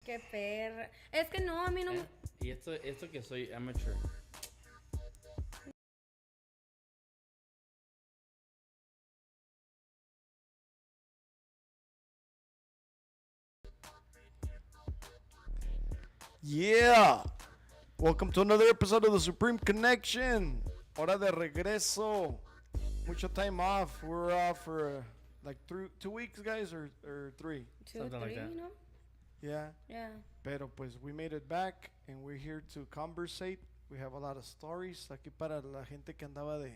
Qué perra. Es que no, a mí no me... Y esto que soy amateur. Yeah! Welcome to another episode of the Supreme Connection. Hora de regreso. Mucho time off. We're off for like 2 weeks, guys, or 3. Two, Something like three, that. you know? Yeah. Yeah. Pero pues we made it back and we're here to conversate. We have a lot of stories aquí para la gente que andaba de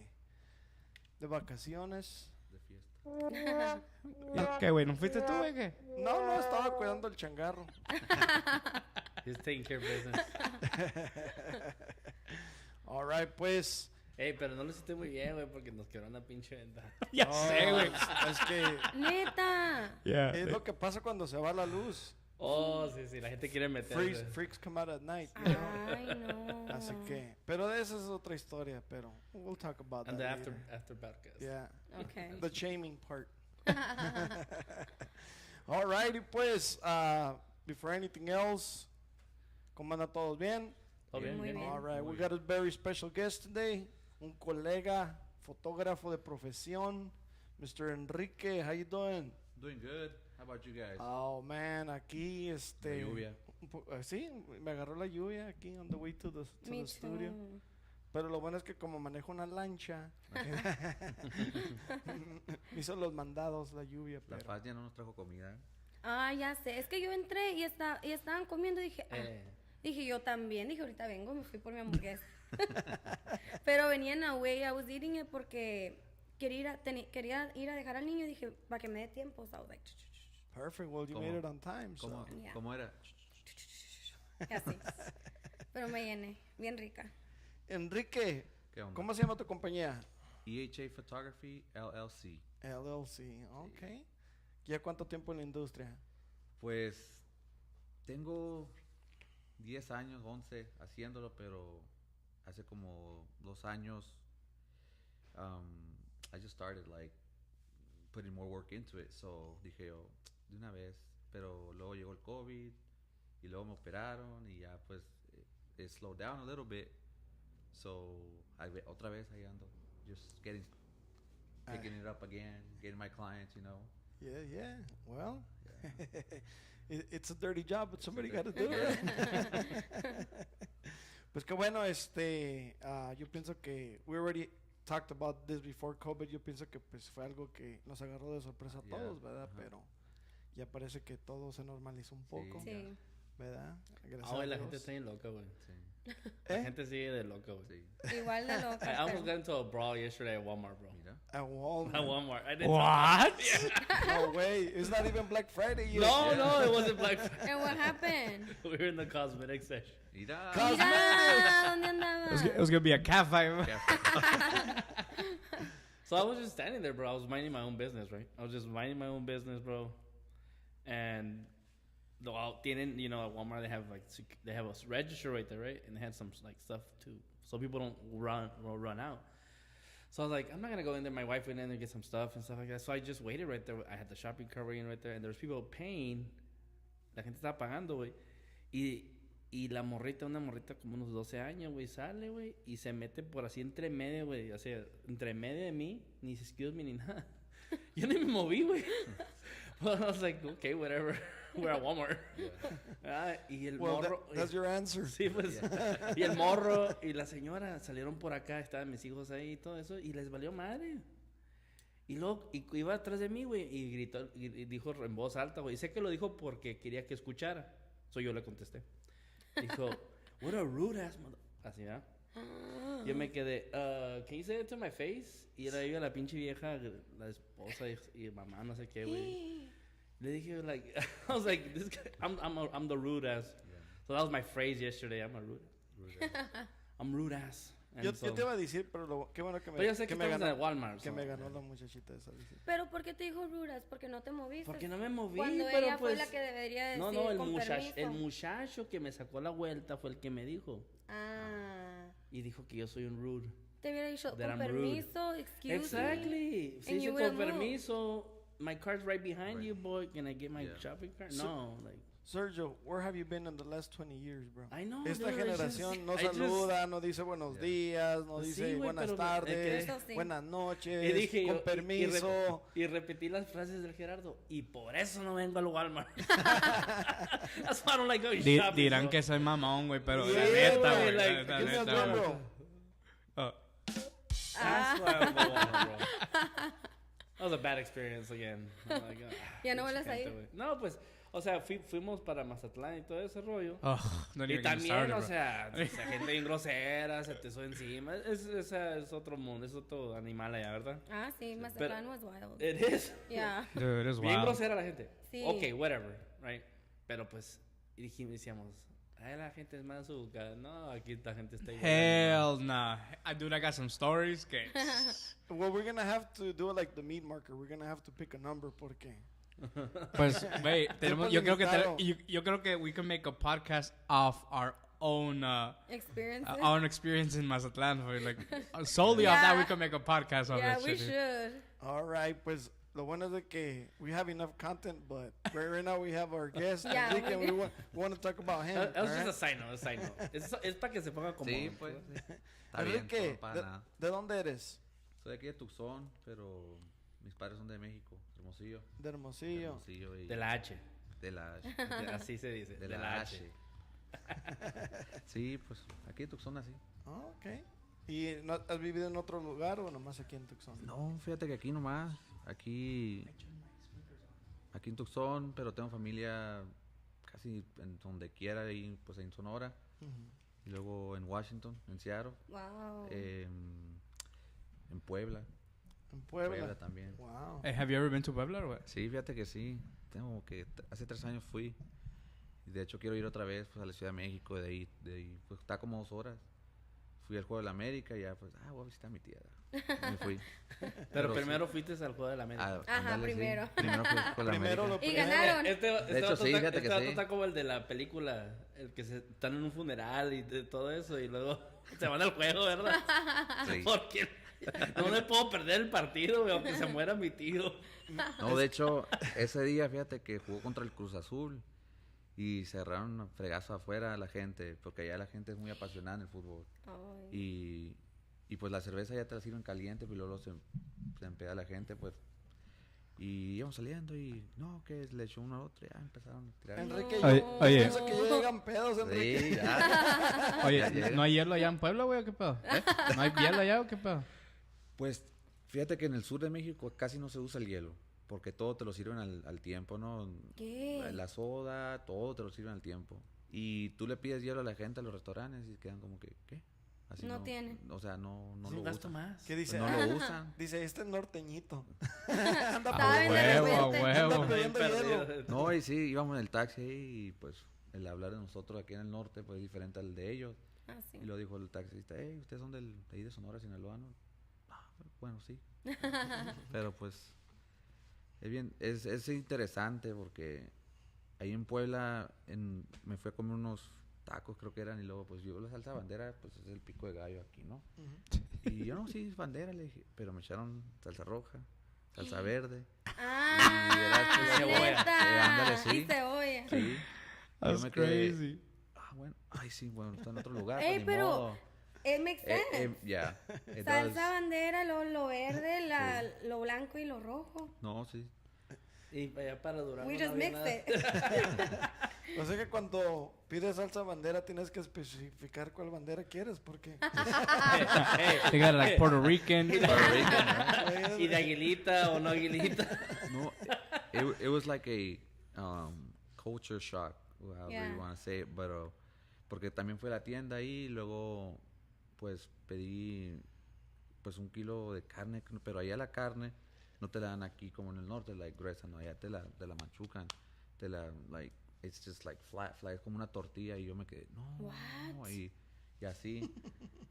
vacaciones. De fiesta. ¿Qué, güey? ¿No fuiste tú, güey? ¿Qué? No, estaba cuidando el changarro. He's taking care of business. All right, pues. Ey, pero no lo hiciste muy bien, güey, porque nos quebró una pinche ventana. Ya sé, güey. Es que Neta. es lo que pasa cuando se va la luz. Oh, sí, la gente quiere meterse. Freaks come out at night. You know? Ay, no. Así que, pero de esa es otra historia, pero we'll talk about And that the later. after podcast. Yeah. Okay. The shaming part. Alrighty, pues, before anything else, ¿cómo andan todos bien? ¿Todo bien? Muy bien. All right, we Muy got a very special guest today, un colega, fotógrafo de profesión, Mr. Enrique. How you doing? Doing good. How about you guys? Oh man, aquí La lluvia. Sí, me agarró la lluvia aquí on the way to the Me studio. too. Pero lo bueno es que como manejo una lancha, me hizo los mandados la lluvia. La Pero, Paz ya no nos trajo comida. Ah, ya sé. Es que yo entré y estaban comiendo y dije, dije yo también. Dije, ahorita vengo, me fui por mi hamburguesa. Pero venía en la way, I was eating it porque quería ir a dejar al niño y dije, para que me dé tiempo. So I was like, perfect, well you ¿Cómo? made it on time. ¿Cómo, So. Yeah. ¿Cómo era? y así. Pero me llené, bien rica. Enrique, ¿Qué onda? ¿cómo se llama tu compañía? EHA Photography, LLC. LLC, ok. ¿Ya cuánto tiempo en la industria? Pues tengo 10 años, 11 haciéndolo, pero hace como 2 años I just started like putting more work into it. So dije yo, de una vez, pero luego llegó el COVID y luego me operaron y ya pues it slowed down a little bit. So otra vez ahí ando, just picking it up again, getting my clients, you know. Yeah. Well, it's a dirty job, but somebody got to do it. Pues que bueno, yo pienso que we already talked about this before COVID. Yo pienso que pues fue algo que nos agarró de sorpresa a Yeah, todos, ¿verdad? ajá. Pero ya parece que todo se normalizó un poco, Sí. ¿verdad? Gracias Ah, güey, a la Dios. gente está bien loca, güey. Sí, La ¿Eh? gente sigue de loca, güey. sí. Igual de loca. I almost got pero- into a brawl yesterday at Walmart, bro. Mira. At Walmart. At Walmart. I didn't What? No way. It's not even Black Friday yet. No, it wasn't Black Friday. And what happened? We were in the cosmetic section. Mira. Mira, ¿dónde andaba? It was gonna be a cat fight. So I was just standing there, bro. I was minding my own business, right? I was just minding my own business, bro. And tienen, you know, at Walmart they have they have a register right there, right? And they had some like stuff too, so people don't run out. So I was like, I'm not gonna go in there. My wife went in there and get some stuff and stuff like that. So I just waited right there. I had the shopping cart waiting right there, and there was people paying. La gente estaba pagando, güey. Y la morrita, una morrita como unos 12 años, güey, sale, güey, y se mete por así entre medio, güey, o sea, entre medio de mí, ni excuse me ni nada. Yo ni me moví, güey. Well, I was like, okay, whatever. We're at Walmart. Y el Well, morro. that's your answer. Sí, pues. Y el morro y la señora salieron por acá, estaban mis hijos ahí y todo eso, y les valió madre. Y luego iba atrás de mí, güey, y gritó, y dijo en voz alta, güey. Y sé que lo dijo porque quería que escuchara. So yo le contesté. Dijo, what a rude ass mother. Así, ¿verdad? Yo me quedé, can you say it to my face? Y era yo la pinche vieja, la esposa y mamá, no sé qué, güey. Le dije, like, I was like, this guy, I'm the rude ass. Yeah. So that was my phrase yesterday. I'm a rude. I'm rude ass. And Yo so- te iba a decir, pero qué bueno que me, pero yo sé que me estamos ganó, en Walmart. que so- me ganó la muchachita esa. dice. Pero ¿por qué te dijo ruras? Porque no te moviste. Porque no me moví, Cuando pero ella pues... fue la que debería decir No, el con muchacho, permiso. muchacho que me sacó la vuelta fue el que me dijo. Ah. Y dijo que yo soy un rude. Te hubiera dicho That con I'm rude. permiso, excuse me. Exactly. Si And you dice would've con moved. permiso, my car's right behind Right. you, boy. Can I get my Yeah. shopping cart? So- No, like... Sergio, where have you been in the last 20 years, bro? I know, Esta dude, generación no I just- saluda, no dice buenos días, no Sí, dice güey, buenas pero tardes, Eso sí. buenas noches, Y dije con yo, permiso. y repetí las frases del Gerardo. Y por eso no vengo al Walmart. That's why I don't like going shopping. Dirán bro. que soy mamón, güey, pero Sí, la neta, güey, güey. like, La give me a neta, drum, güey. bro. Oh. That's why I don't go Walmart, bro. That was a bad experience again. I'm like, Ya no pinche vuelves a gente, ir. güey. No, pues, o sea, fuimos para Mazatlán y todo ese rollo. Oh, don't Y even get me también, started, o bro. sea, gente bien grosera, se te sube encima. Es otro mundo, es otro animal allá, ¿verdad? Ah, sí, Mazatlán was wild. It is. Yeah. Dude, it is Bien wild. grosera la gente. Sí. Ok, whatever, right? Pero pues, decíamos, ay, la gente es más educada. No, aquí la gente está igual. Hell nah. Dude, I got some stories que... Well, we're gonna have to do it like the meat marker. We're gonna have to pick a number porque Pues, güey, tenemos, yo creo que limitado. yo creo que we can make a podcast of our own Experiences. in Mazatlán. Güey. Like solely off that, Yeah. we can make a podcast of Yeah, that we shit. Dude. should. all right, pues lo bueno es de que we have enough content, but right now we have our guest Yeah, Enrique, and we we want to talk about him. That was all just a right? side note, a side note. Es para que se ponga como... Sí, pues. Sí. Está bien, Enrique, no para nada. ¿de dónde eres? Soy aquí de Tucson, pero mis padres son de México, Hermosillo. De Hermosillo. Hermosillo y De la H. de la H. Así se dice. De la H. Sí, pues aquí en Tucson así. Oh, ok. ¿Y no, has vivido en otro lugar o nomás aquí en Tucson? No, fíjate que aquí nomás, aquí en Tucson, pero tengo familia casi en donde quiera, ahí pues en Sonora, Ujú. y luego en Washington, en Seattle, Wow. en Puebla, En Puebla. también. Wow. Hey, have you ever been to Puebla or what? Sí, fíjate que sí, hace 3 años fui, y de hecho quiero ir otra vez pues a la Ciudad de México, de ahí pues está como 2 horas. Fui al Juego de la América y ya pues, voy a visitar a mi tía. Me fui. Pero sí. primero fuiste al Juego de la América. Ajá, Ándale, sí. primero. Primero fui al Juego de la Primero América. lo Y primero. ganaron. De hecho, sí, fíjate que sí. está como el de la película, el que están en un funeral y de todo eso, y luego se van al juego, ¿verdad? Sí. Porque no me puedo perder el partido, güey, aunque se muera mi tío. No, de hecho, ese día, fíjate que jugó contra el Cruz Azul y cerraron un fregazo afuera a la gente, porque allá la gente es muy apasionada en el fútbol. Ay. Y pues la cerveza ya te la sirven caliente, pero luego se empeda la gente, pues. Y íbamos saliendo y, no, que le echó uno al otro, ya empezaron a tirar. Enrique, No. yo Oye. pienso que ya llegan pedos, Enrique. Sí, ya. Oye, Ya llega. ¿no hay hielo allá en Puebla, güey, o qué pedo? ¿No hay hielo allá o qué pedo? Pues fíjate que en el sur de México casi no se usa el hielo, porque todo te lo sirven al tiempo, ¿no? ¿Qué? La soda, todo te lo sirven al tiempo. Y tú le pides hielo a la gente a los restaurantes y quedan como que, ¿qué? Así No tienen. O sea, no Es lo un gasto usan. más. ¿Qué dice? Pues no lo usan. Dice, este es norteñito. A Saben de huevo, a repente. huevo. Anda pidiendo Perdido. hielo. No, y sí, íbamos en el taxi y pues el hablar de nosotros aquí en el norte pues es diferente al de ellos. Ah, sí. Y lo dijo el taxista, ustedes son de ahí de Sonora, Sinaloa, ¿no? Bueno, sí. Pero pues es interesante porque ahí en Puebla me fui a comer unos tacos, creo que eran, y luego pues yo la salsa bandera pues es el pico de gallo aquí, ¿no? Y yo no, sí, es bandera, le dije, pero me echaron salsa roja, salsa verde. Ah, Y cebolla. neta. ándale, sí. Y cebolla. Sí. That's Yo me quedé, crazy. bueno, sí, bueno, está en otro lugar. Ey, pues, ni pero modo. it makes sense. Ya. Entonces, Salsa bandera, lo verde, lo blanco y lo rojo. no, sí. Y allá para Durango We no just había mixed nada. it. O sea que cuando pides salsa bandera tienes que especificar cuál bandera quieres, porque They got like Puerto Rican. Puerto Rican, right? Y de aguilita o no aguilita. No, it was like a culture shock, however Yeah. you want to say it, but porque también fue a la tienda ahí y luego pues pedí pues 1 kilo de carne, pero allá la carne no te la dan aquí como en el norte, like gruesa, no, allá te la machucan, like, it's just like flat, es como una tortilla y yo me quedé, no, What? y así,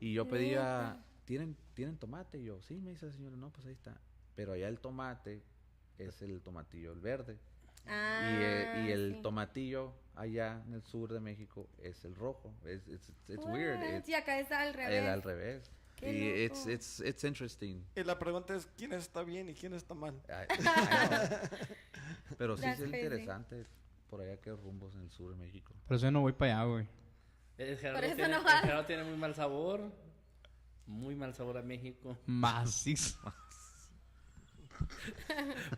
y yo pedía, ¿tienen tomate? Y yo, sí, me dice la señora, no, pues ahí está, pero allá el tomate es el tomatillo, el verde, y el sí. tomatillo allá en el sur de México es el rojo, it's weird, What? Y acá está al revés. al revés. Qué Y loco. it's interesting. y la pregunta es quién está bien y quién está mal. I know. Pero sí That's es crazy. interesante por allá que rumbos en el sur de México. Por eso yo no voy para allá, güey. Por eso no el vas. Gerardo tiene muy mal sabor. Muy mal sabor a México. Macizo.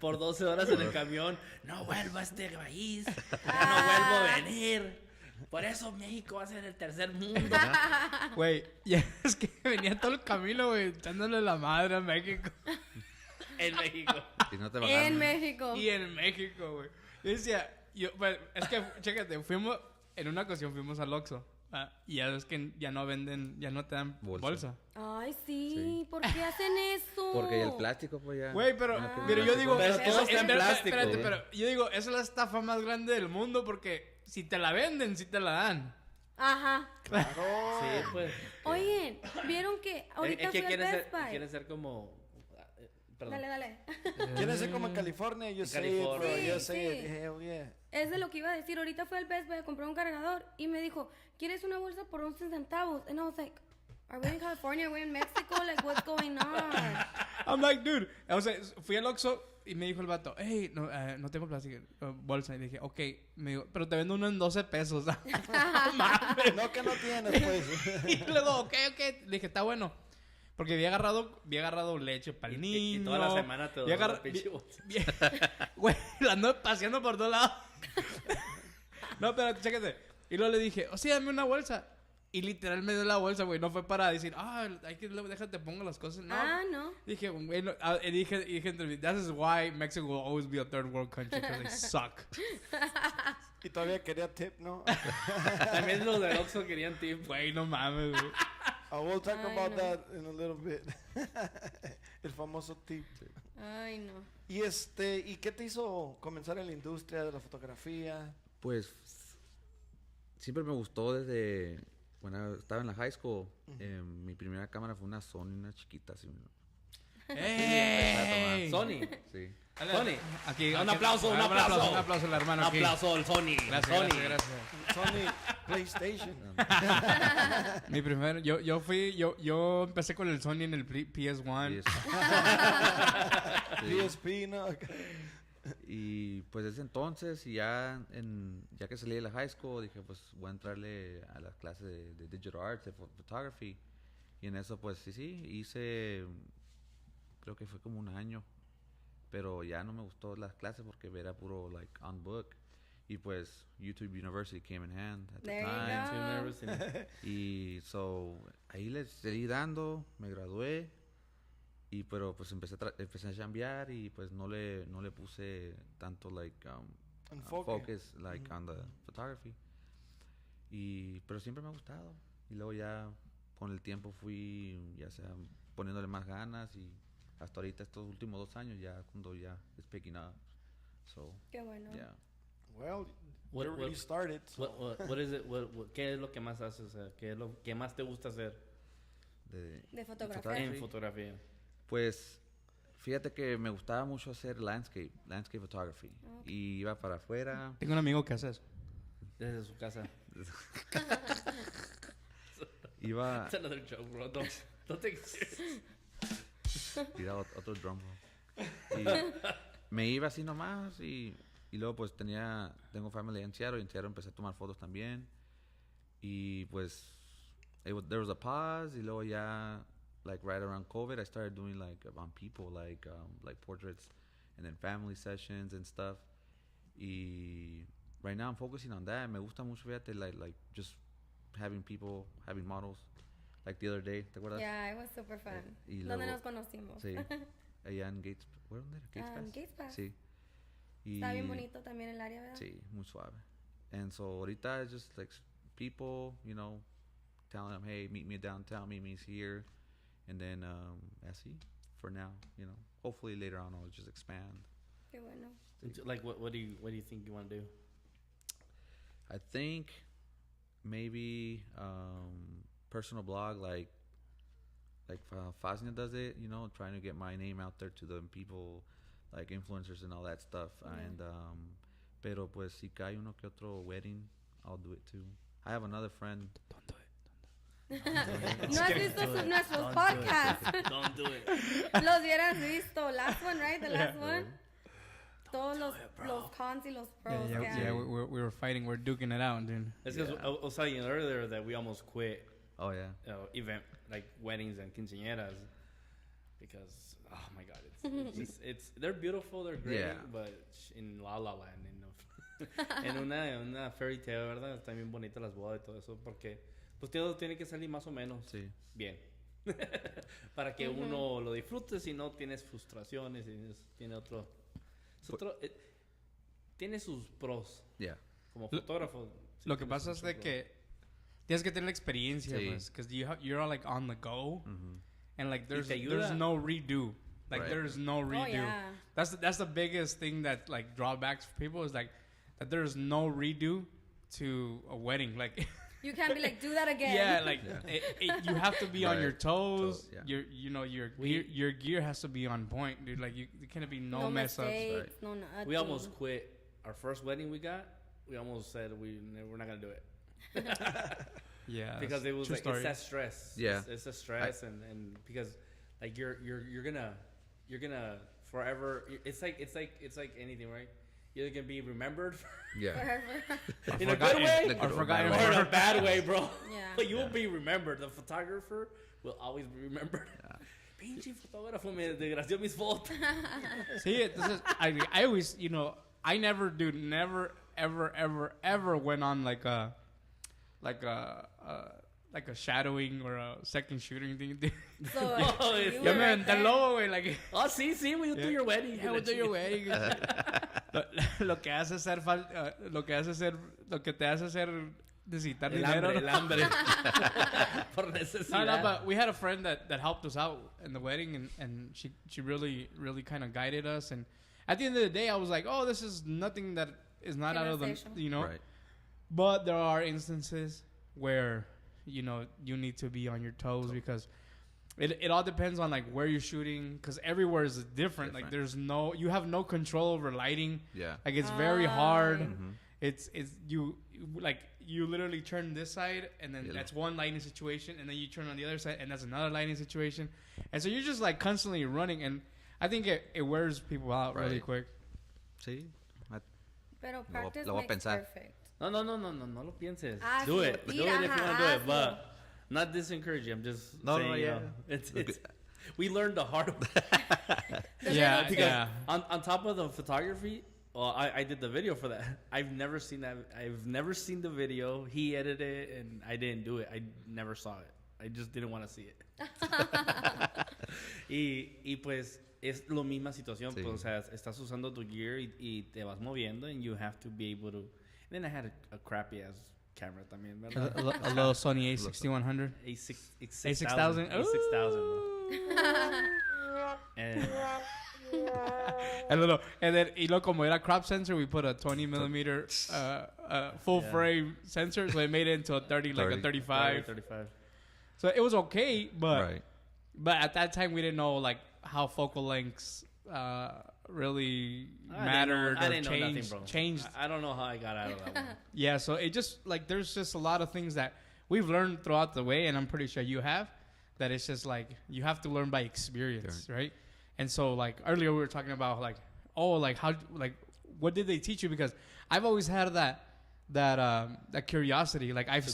Por 12 horas en el camión. No vuelvo a este país. Ya no vuelvo a venir. Por eso México va a ser el tercer mundo. Güey, ya es que venía todo el camino, güey, echándole la madre a México. En México. Y no te bajaron. En México. Y en México, güey. Yo decía, pues, es que, chécate, en una ocasión fuimos al Oxxo. Y ya es que ya no venden, ya no te dan bolsa. Ay, sí. ¿Por qué hacen eso? Porque el plástico, pues ya. Güey, pero no, yo digo... Pero todo está en plástico. Espérate, pero yo digo, esa es la estafa más grande del mundo porque si te la venden, sí te la dan. Ajá. Claro. Sí, pues. Oye, ¿vieron que ahorita Es que fue el Best Buy? quieren ser como. Perdón. Dale. ¿Quieres ser como en California? Yo sé, California. bro. Yo Sí, sé. sí. Hell yeah. Es de lo que iba a decir. Ahorita fue al Best Buy a comprar un cargador y me dijo, ¿quieres una bolsa por 11 centavos? And I was like, are we in California? Are we in Mexico? Like, what's going on? I'm like, dude. O sea, fui al Oxxo y me dijo el vato, hey, no tengo plástico, bolsa. Y dije, ok. Me dijo, pero te vendo uno en 12 pesos. No mames. No que no tienes, pues. Y luego, ok. Le dije, está bueno. Porque había agarrado leche para el niño. Y toda la semana te había doy agarrado la pinche bolsa. Güey, la ando paseando por todos lados. No, pero chéquate. Y luego le dije, sí, dame una bolsa. Y literal me dio la bolsa, güey. No fue para decir, déjate, pongo las cosas. No. No. Dije, güey, dije entre mí, that is why Mexico will always be a third world country, because they suck. Y todavía quería tip, ¿no? También los de Oxxo querían tip. Güey, no mames, güey. We'll talk Ay, about no. that in a little bit. El famoso tip. Ay, no. ¿Y qué te hizo comenzar en la industria de la fotografía? Pues siempre me gustó desde cuando estaba en la high school. Mi primera cámara fue una Sony, una chiquita así. ¡Ey! Sony. Sí. Sony. Aquí, Un aplauso al hermano. aquí. Aplauso al Sony. Gracias. Sony PlayStation. Mi primer, yo empecé con el Sony en el PS1. Sí. PSP, ¿no? Y pues desde entonces, y ya que salí de la high school, dije, pues voy a entrarle a las clases de digital arts, de photography. Y en eso, pues sí, hice, creo que fue como un año. Pero ya no me gustó las clases porque era puro, like, on book. Y pues YouTube University came in hand at the There you time. go. Y ahí les seguí dando, me gradué. Pero pues empecé a chambear y pues no le puse tanto like focus like on the photography. Pero siempre me ha gustado. Y luego ya con el tiempo fui ya sea poniéndole más ganas y hasta ahorita estos últimos 2 años ya cuando ya it's picking up. So, Qué bueno. yeah. Well, What- you already what- started. So. What is it? ¿Qué es lo que más haces? O sea, ¿qué es lo que más te gusta hacer De fotografía. Photography. en fotografía? Pues fíjate que me gustaba mucho hacer landscape photography. Y iba para afuera. Tengo un amigo que hace eso. Desde su casa. Iba It's another joke, bro. Don't take it serious. Tira otro drum roll. Y me iba así nomás y luego pues tengo familia en Seattle y en Seattle empecé a tomar fotos también. Y pues there was a pause y luego ya like right around COVID I started doing like on people like portraits and then family sessions and stuff. Y right now I'm focusing on that. Me gusta mucho, fíjate, like just having models. Like the other day, ¿te acuerdas? Yeah, it was super fun. Y ¿Dónde luego- nos conocimos? Sí. Allá en Gates. ¿Dónde era? En Gates Pass. Sí. Y Está bien bonito también el área, ¿verdad? Sí, muy suave. And so ahorita it's just like people, telling them, hey, meet me downtown, meet me here. And then así, for now, hopefully later on I'll just expand. Qué bueno. Like, what do you think you want to do? I think maybe personal blog like Faznia does it, trying to get my name out there to the people, like influencers and all that stuff. Yeah. And pero pues si cae uno que otro wedding, I'll do it too. I have another friend. Don't do it. ¿No has visto nuestros podcasts? Don't do it. Los hubieras visto. Last one, right? The last one. todos los cons y los pros. We were fighting. We're duking it out, dude. It's because I was telling you earlier that we almost quit. Oh yeah. Event like weddings and quinceañeras because oh my god, it's they're beautiful, they're great, but in La La Land, en una fairy tale, ¿verdad? Están bien bonitas las bodas y todo eso porque pues todo tiene que salir más o menos bien. Para que uno lo disfrute, si no tienes frustraciones y tiene tiene sus pros. Como fotógrafo. Lo que pasa es de que tienes que tener la experiencia, pues, because you're all like on the go, and like there's no redo, like there's no redo. Oh, yeah. That's the biggest thing that like drawbacks for people is like that there's no redo to a wedding, like. You can't be like, do that again. Yeah, like you have to be on your toes. Your gear has to be on point, dude. Like you can't be no mess mistakes, ups. No nothing. We almost quit our first wedding we got. We almost said we're not gonna do it. Yeah, because it was like story. it's that stress. It's a stress, and because like you're gonna forever. It's like anything, right? You're gonna be remembered. In a good way or forgotten or in a bad way, bro. Yeah. But you will be remembered. The photographer will always be remembered. Pinche fotógrafo me desgració mis fotos. See, entonces, I always, I never ever went on like a shadowing or a second shooting thing. So, Ya me aventé el lobo, güey. Like, sí, we'll do your wedding. Yeah, we'll do your wedding. Lo que hace ser lo que te hace ser necesitar dinero. El hambre. Por necesidad. No, but we had a friend that helped us out in the wedding, and she really kind of guided us. And at the end of the day, I was like, oh, this is nothing that is not out of the, Right. But there are instances where, you need to be on your toes because it all depends on like where you're shooting because everywhere is different. Like you have no control over lighting. Yeah. Like it's very hard. It's you literally turn this side and then that's one lighting situation and then you turn on the other side and that's another lighting situation. And so you're just like constantly running and I think it wears people out really quick. Sí. Pero practice lo voy a makes pensar. perfect. No lo pienses. Hazlo. Do it if you want to do it, Hazlo. but not disencouraging. I'm just saying, it's we learned the hard way. Yeah. On top of the photography, well, I did the video for that. I've never seen that. I've never seen the video. He edited it, and I didn't do it. I never saw it. I just didn't want to see it. y pues es lo misma situación. Pues, o sea, estás usando tu gear y te vas moviendo, and you have to be able to. And then I had a crappy ass camera también, ¿verdad? A little Sony A6100. A6000. And then como era crop sensor, we put a 20 millimeter full frame sensor, so it made it into a 35. So it was okay, but at that time we didn't know like how focal lengths really mattered or changed. I don't know how I got out of that one. Yeah, so it just like there's just a lot of things that we've learned throughout the way, and I'm pretty sure you have. That it's just like you have to learn by experience, right? And so like earlier we were talking about like how what did they teach you? Because I've always had that curiosity. Like I've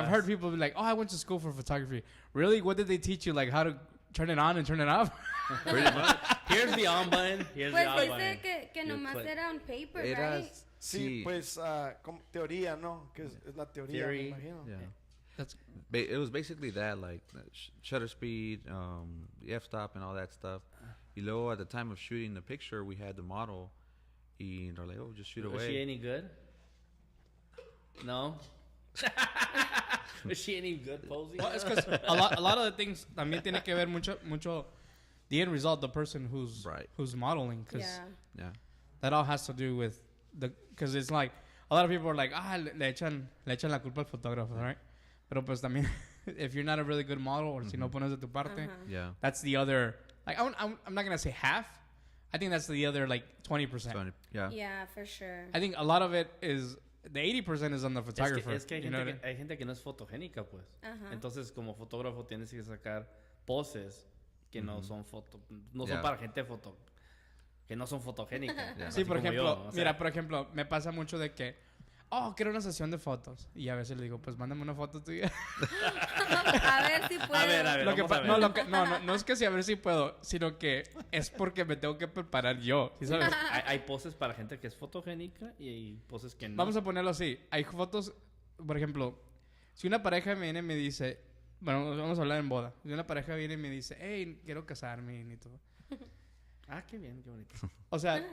heard people be like, oh, I went to school for photography. Really? What did they teach you? Like how to turn it on and turn it off? Pretty much. Here's the on button. Here's the off button. Pues dice que nomás era on paper, right? Sí, pues como teoría, ¿no? Que es la teoría, me imagino. Yeah. It was basically that, like shutter speed, the f-stop, and all that stuff. Y luego, at the time of shooting the picture, we had the model, y they're like, "Oh, just shoot away." Was she any good? No. Was she any good posing? Well, it's because a lot of the things también tiene que ver mucho the end result, the person who's modeling, because that all has to do with because it's like a lot of people are like, le echan la culpa al fotógrafo, right? Pero pues también, if you're not a really good model or si no pones de tu parte, that's the other, like, I'm not going to say half. I think that's the other, like, 20%. Yeah, for sure. I think a lot of it is, the 80% is on the photographer. Es que hay gente que no es fotogénica, pues. Entonces, como fotógrafo, tienes que sacar poses que no son son para gente que no son fotogénicas. Yeah. Sí, Así por como ejemplo, yo, o sea, mira, por ejemplo, me pasa mucho de que, quiero una sesión de fotos. Y a veces le digo, pues mándame una foto tuya. A ver si puedo. A ver, Lo que vamos a pa- ver. no es que sí, a ver si puedo, sino que es porque me tengo que preparar yo, ¿sí sabes? Hay poses para gente que es fotogénica y hay poses que no. Vamos a ponerlo así. Hay fotos, por ejemplo, si una pareja viene y me dice, bueno, vamos a hablar en boda. Si una pareja viene y me dice, hey, quiero casarme y todo. Ah, qué bien, qué bonito. O sea,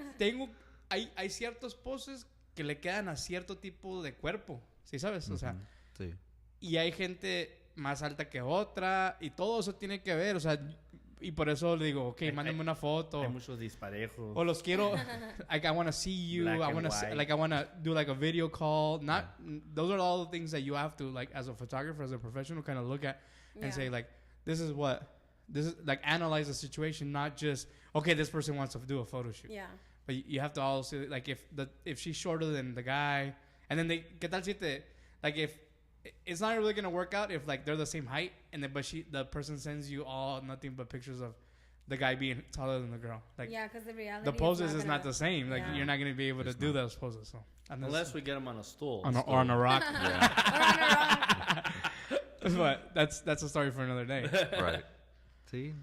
hay ciertos poses que le quedan a cierto tipo de cuerpo, ¿sí sabes? O sea, Sí. y hay gente más alta que otra y todo eso tiene que ver, o sea, y por eso le digo, ok, mándame una foto. Hay muchos disparejos. O los quiero, like I want to see you, Black I and want to white. like I want to do like a video call. Not those are all the things that you have to like as a photographer, as a professional, kind of look at and Yeah. say like, this is like analyze the situation, not just okay, this person wants to do a photo shoot. Yeah. But you have to also like if she's shorter than the guy, and then ¿qué tal si like if it's not really gonna work out if like they're the same height and then the person sends you all nothing but pictures of the guy being taller than the girl. Like Yeah, because the reality the poses is gonna- not the same. Like Yeah. you're not gonna be able to do those poses. So Unless we get them on a stool. or on a rock. Or on a rock. But that's a story for another day. Right. Sí.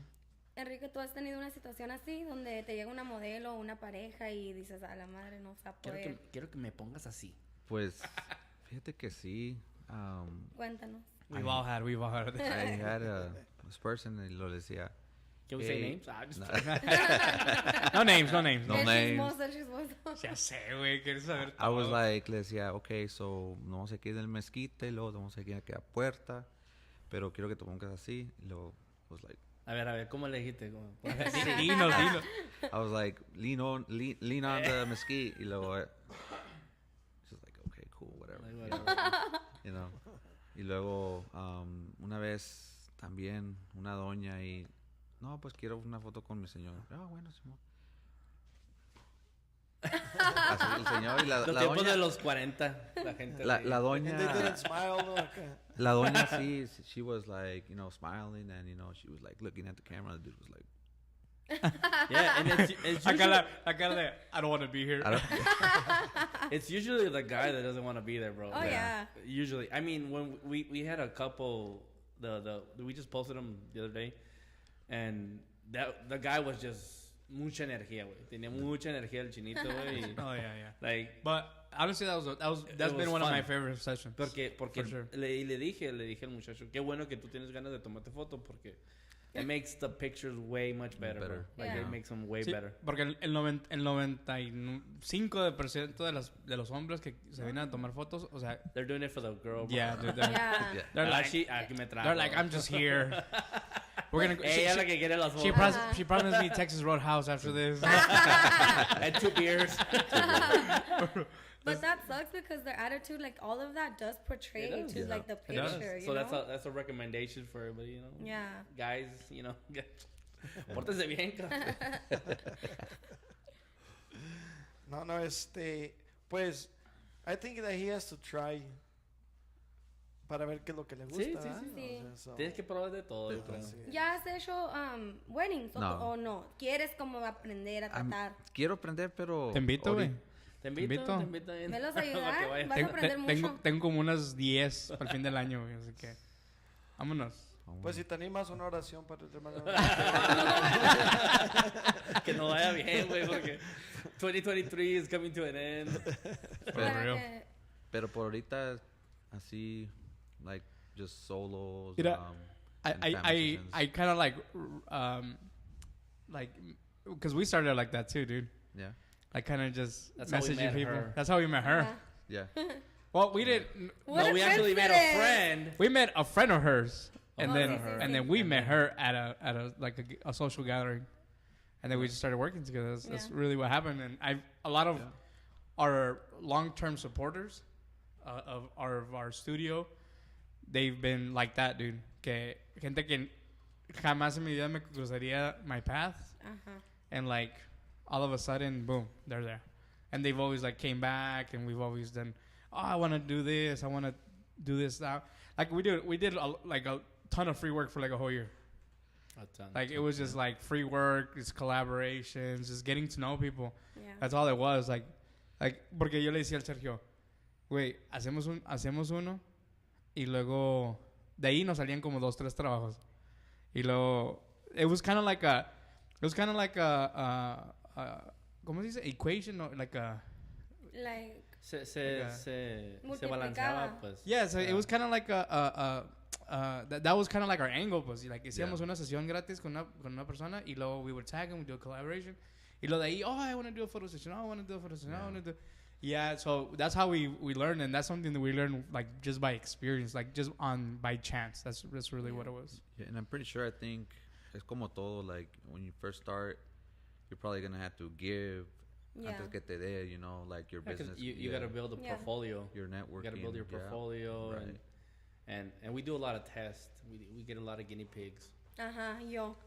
Enrique, ¿tú has tenido una situación así donde te llega una modelo o una pareja y dices, a la madre, no se va a poder? Quiero que me pongas así. Pues, fíjate que sí. Cuéntanos. We've all had it. I had this person y lo decía. Can we say Hey, names? Ah, just No names. No El names. chismoso, el chismoso. Ya sé, güey, quieres saber. I was todo. like, le decía, okay, so nos vamos aquí del mezquite, y luego vamos aquí a la puerta, pero quiero que te pongas así. Y luego, was like, a ver, ¿cómo le dijiste? ¿Cómo? Dinos. I was like, lean on the mesquite. Y luego, she's like, okay, cool, whatever. You know. Y luego, una vez también, una doña y, no, pues quiero una foto con mi señor. Ah, bueno, Simón. Así el señor y la Los tiempos doña. de los 40, la gente. La And they doña. didn't smile, no, acá. La doña, sí, she was like, you know, smiling and, you know, she was like looking at the camera. The dude was like, Yeah, and it's I usually, I don't want to be here. I don't, it's usually the guy that doesn't want to be there, bro. Oh, yeah. Usually. I mean, when we had a couple, we just posted them the other day, and the guy was just mucha energía, güey. Tenía mucha energía el chinito, güey. Oh yeah. Like, But honestly, that's It been was one of fun. my favorite sessions. porque For sure. le dije al muchacho, qué bueno que tú tienes ganas de tomarte foto, porque it makes the pictures way much better, Better. bro. Like, Yeah. it makes them way Sí, better. porque el 95% de los hombres que se vienen a tomar fotos, o sea, They're doing it for the girl, bro. yeah, Yeah. yeah. they're like, Aquí me trajo. they're like, I'm just here. We're gonna. Ella es la que quiere las She, fotos. she promised me Texas Roadhouse after this. And 2 beers. But that sucks because their attitude, like all of that, does portray It does. to Yeah. like the It does. picture. So You that's know? that's a recommendation for everybody, you know. Yeah. Guys, you know, pórtense bien, cabrón. No, pues, I think that he has to try para ver qué es lo que le gusta. Sí, ¿verdad? sí. O sea, so- Tienes que probar de todo, yo creo. sí. ¿Ya has hecho weddings No. o no? ¿Quieres como aprender a tratar? Quiero aprender, pero. Te invito, güey. Te invito. Velos a Para que ayudar. vayas. Vas a aprender mucho. Tengo como unas 10 para el fin del año, güey, así que vámonos. Pues si te animas una oración para el hermano. Que nos vaya bien, güey, porque 2023 is coming to an end. Para real. que- Pero por ahorita, así, like, just solos. Mira, and family sessions. I kind of like, because we started like that too, dude. Yeah. Like kind of just That's how we messaging met people. her. That's how we met her. Ajá. Yeah. Well, we didn't. What No, a we actually met a coincidence. friend. We met a friend of hers, and Oh, then sí, sí, and sí. then we met her at a like a social gathering, and then we just started working together. That's Yeah. really what happened. And a lot of Yeah. our long-term supporters of our studio, they've been like that, dude. Que gente que jamás en mi vida me cruzaría my path, Ajá. and like all of a sudden, boom, they're there, and they've always like came back, and we've always done. Oh, I want to do this. I want to do this now. Like we did like a ton of free work for like a whole year. A ton. Like it was just like free work, just collaborations, just getting to know people. Yeah. That's all it was. Like, porque yo le decía al Sergio, güey, hacemos uno y luego de ahí nos salían como 2, 3 trabajos. Y luego, it was kind of like a, ¿cómo se dice? Equation, no, like a. Like, Se balanceaba, pues. Yeah, so it was kind of like that was kind of like our angle, pues. Like, hacíamos una sesión gratis con una persona y luego we would tag him, we do a collaboration. Y luego de ahí, oh, I want to do a photo session, oh, I want to do a photo session, I want to do. Yeah, so that's how we learn, and that's something that we learn like just by experience, like just by chance. That's really what it was. Yeah, and I'm pretty sure, I think es como todo, like when you first start, you're probably gonna have to give antes que te dé, you know, like your business. You got to build a portfolio. Your networking. You got to build your portfolio, right. and we do a lot of tests. We get a lot of guinea pigs. Yo.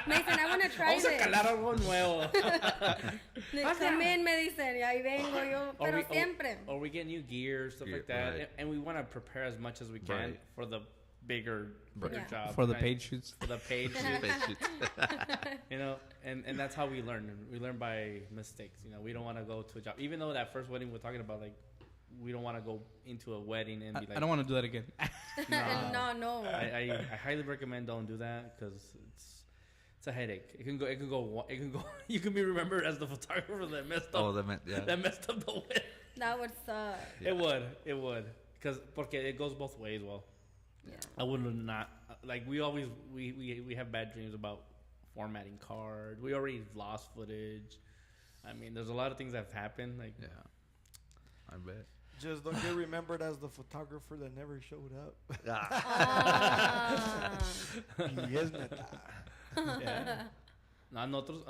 Mason, I want to try Vamos a this. calar algo nuevo. Come in, me dicen, y ahí vengo yo, pero siempre. Or we get new gear, stuff like that, right. And we want to prepare as much as we can for the bigger job. For the paid shoots. For the paid shoots. You know, and that's how we learn. We learn by mistakes. You know, we don't want to go to a job. Even though that first wedding we're talking about, like, we don't want to go into a wedding and be like, I don't want to do that again. No. I highly recommend don't do that because it's a headache. It can go. You can be remembered as the photographer that messed up. That messed up the wedding. That would suck. Yeah. It would porque it goes both ways. Well, yeah. I would not like. We have bad dreams about formatting cards. We already lost footage. I mean, there's a lot of things that have happened. Like, yeah, I bet. Just don't get remembered as the photographer that never showed up. Y es neta. Yeah. A nosotros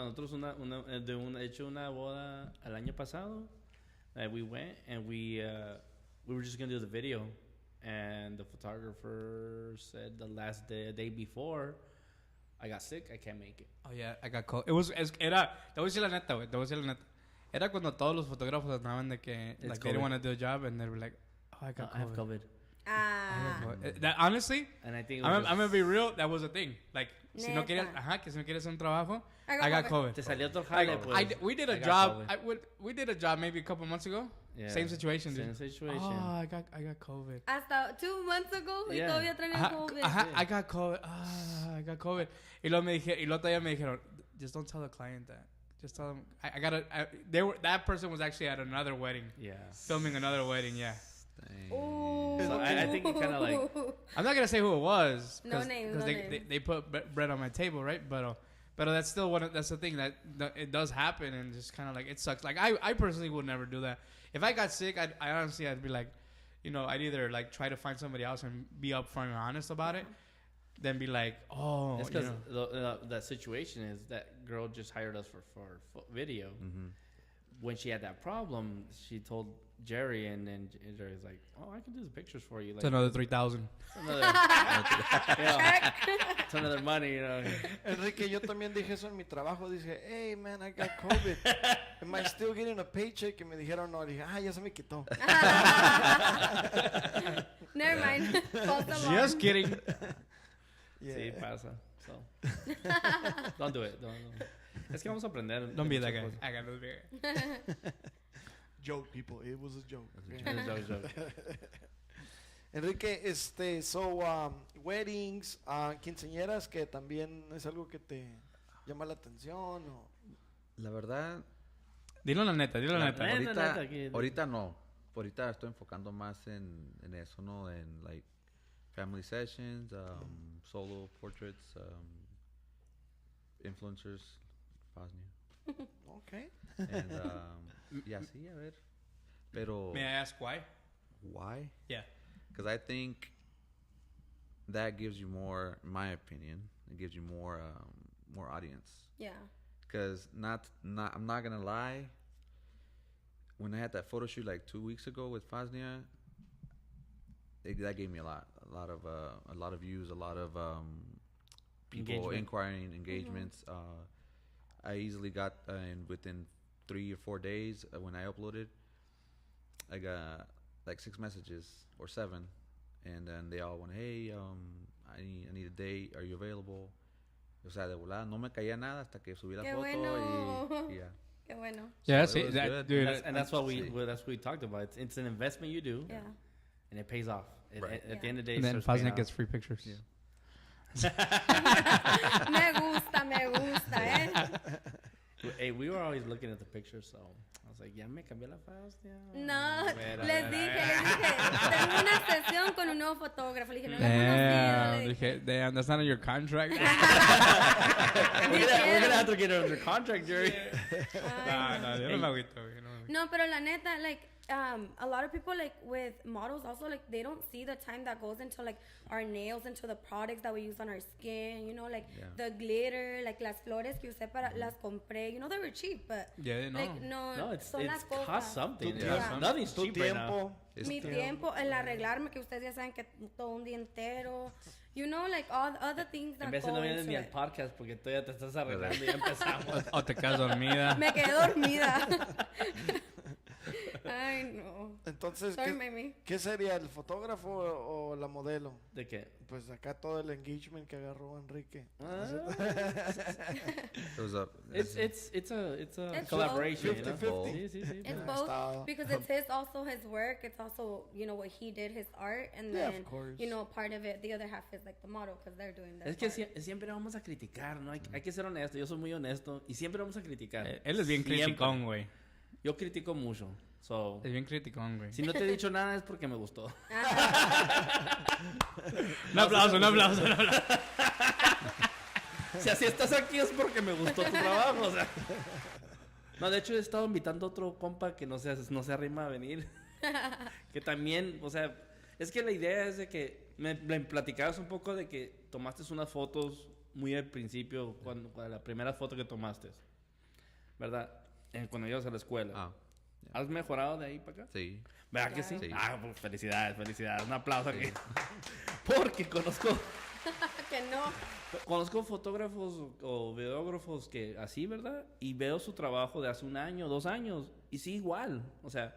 hecho una boda el año pasado. We went and we were just gonna do the video, and the photographer said the day before, I got sick, I can't make it. Oh yeah, I got COVID. Te voy a decir la neta, güey. Era cuando todos los fotógrafos andaban de que like they didn't want to do a job and they were like, oh, I have COVID. That, honestly, and I think I'm gonna be real, that was a thing. Like, si no quieres hacer un trabajo, I got COVID. Te salió otro jale, pues. We did a job. We did a job maybe a couple months ago. Yeah. Same situation, dude. Same situation. Oh, I got COVID. Hasta 2 months ago, y todavía traía COVID. I got COVID. I got COVID. Y luego todavía me dijeron, just don't tell the client that. Just tell them. That person was actually at another wedding. Yeah. Filming another wedding. Yeah. So I think it kind of like. I'm not gonna say who it was. No name. Because they put bread on my table, right? But that's still that's the thing that it does happen, and just kind of like it sucks. Like I personally would never do that. If I got sick, I honestly I'd be like, you know, I'd either like try to find somebody else and be upfront and honest about it. Then be like, oh, it's because that situation is that girl just hired us for video. Mm-hmm. When she had that problem, she told Jerry, and then Jerry's like, oh, I can do the pictures for you. Like, it's another 3,000. It's another money, you know. Enrique, yo también dije eso en mi trabajo. Dije, hey, man, I got COVID. Am I still getting a paycheck? Y me dijeron, no. Dije, ya se me quitó. Never mind. Just kidding. Yeah. Sí, pasa. So. Don't do it. Don't. Es que vamos a aprender. Don't be that guy. I got no beer. Joke, people. It was a joke. It was a joke. Enrique, weddings, quinceañeras, que también es algo que te llama la atención, o... La verdad... Dilo la neta. Ahorita no. Ahorita estoy enfocando más en eso, ¿no? En, like, family sessions, solo portraits, influencers, Bosnia. Okay. And, sí, a ver. Pero... May I ask why? Why? Yeah. Because I think that gives you more, in my opinion, it gives you more audience. Yeah. Because I'm not gonna lie. When I had that photo shoot like 2 weeks ago with Bosnia, that gave me a lot of views, a lot of people inquiring, engagements. Mm-hmm. I easily got within 3 or 4 days when I uploaded, I got like 6 messages or 7, and then they all went, hey, I need a date. Are you available? O sea, de volada no me caía nada hasta que subí la Qué foto bueno. y ya. Qué bueno. Yeah, So see, it was that, good. dude. And that's what Sí. that's what we talked about. It's an investment you do, Yeah. and it pays off. Right. At the end of the day, And it then starts paying Fosnick gets off. free pictures. Yeah. Me gusta, ¿eh? Hey, we were always looking at the pictures, so I was like, ya me cambié la hostia. No, Ver, les dije, tengo una sesión con un nuevo fotógrafo. Le dije, no lo he Damn, conocido. Le dije, damn, that's not in your contract. We're gonna have to get her under contract, Jerry. Ay, no. yo no me agüito, güey, no me agüito. No, pero la neta, like, a lot of people, like, with models also, like, they don't see the time that goes into, like, our nails, into the products that we use on our skin, you know, like, Yeah. the glitter, like, las flores que usé para, las compré, you know, they were cheap, but, Yeah, no. like, no, No, it's son las cosas. costs something. Yeah. It's- Nothing's Tu cheap right now. tiempo. Es Mi tiempo, el arreglarme, que ustedes ya saben que todo un día entero, you know, like, all the other things that En vez de go no vienes into ni al it. podcast porque tú ya te estás arreglando y ya empezamos. O te quedas dormida. Me quedé dormida. Ay, no. Entonces, Sorry, ¿qué, mami. qué sería, el fotógrafo o la modelo? ¿De qué? Pues acá todo el engagement que agarró Enrique. It was a, It's a It's collaboration. both. You know? 50-50. Sí, sí, sí. It's Yeah. both Estado. because it's his also his work. It's also, you know, what he did, his art, and Yeah, then of course. you know, part of it, the other half is like the model because they're doing their Es que part. siempre vamos a criticar, ¿no? Hay que ser honesto. Yo soy muy honesto y siempre vamos a criticar. Él es bien Siempre. criticón, güey. Yo critico mucho. So, Es bien criticón, güey. si no te he dicho nada es porque me gustó. Un aplauso, un aplauso, un aplauso. Si así estás aquí es porque me gustó tu trabajo, o sea. No, de hecho he estado invitando a otro compa que no se arrima a venir. Que también, o sea, es que la idea es de que me platicabas un poco de que tomaste unas fotos muy al principio, cuando la primera foto que tomaste, ¿verdad? Cuando ibas a la escuela. ah, ¿Has mejorado de ahí para acá? sí. ¿Verdad que sí? Sí. Ah, pues felicidades, felicidades. Un aplauso aquí. Porque conozco fotógrafos o videógrafos que así, ¿verdad? Y veo su trabajo de hace 1 año, 2 años. Y sí, igual. O sea,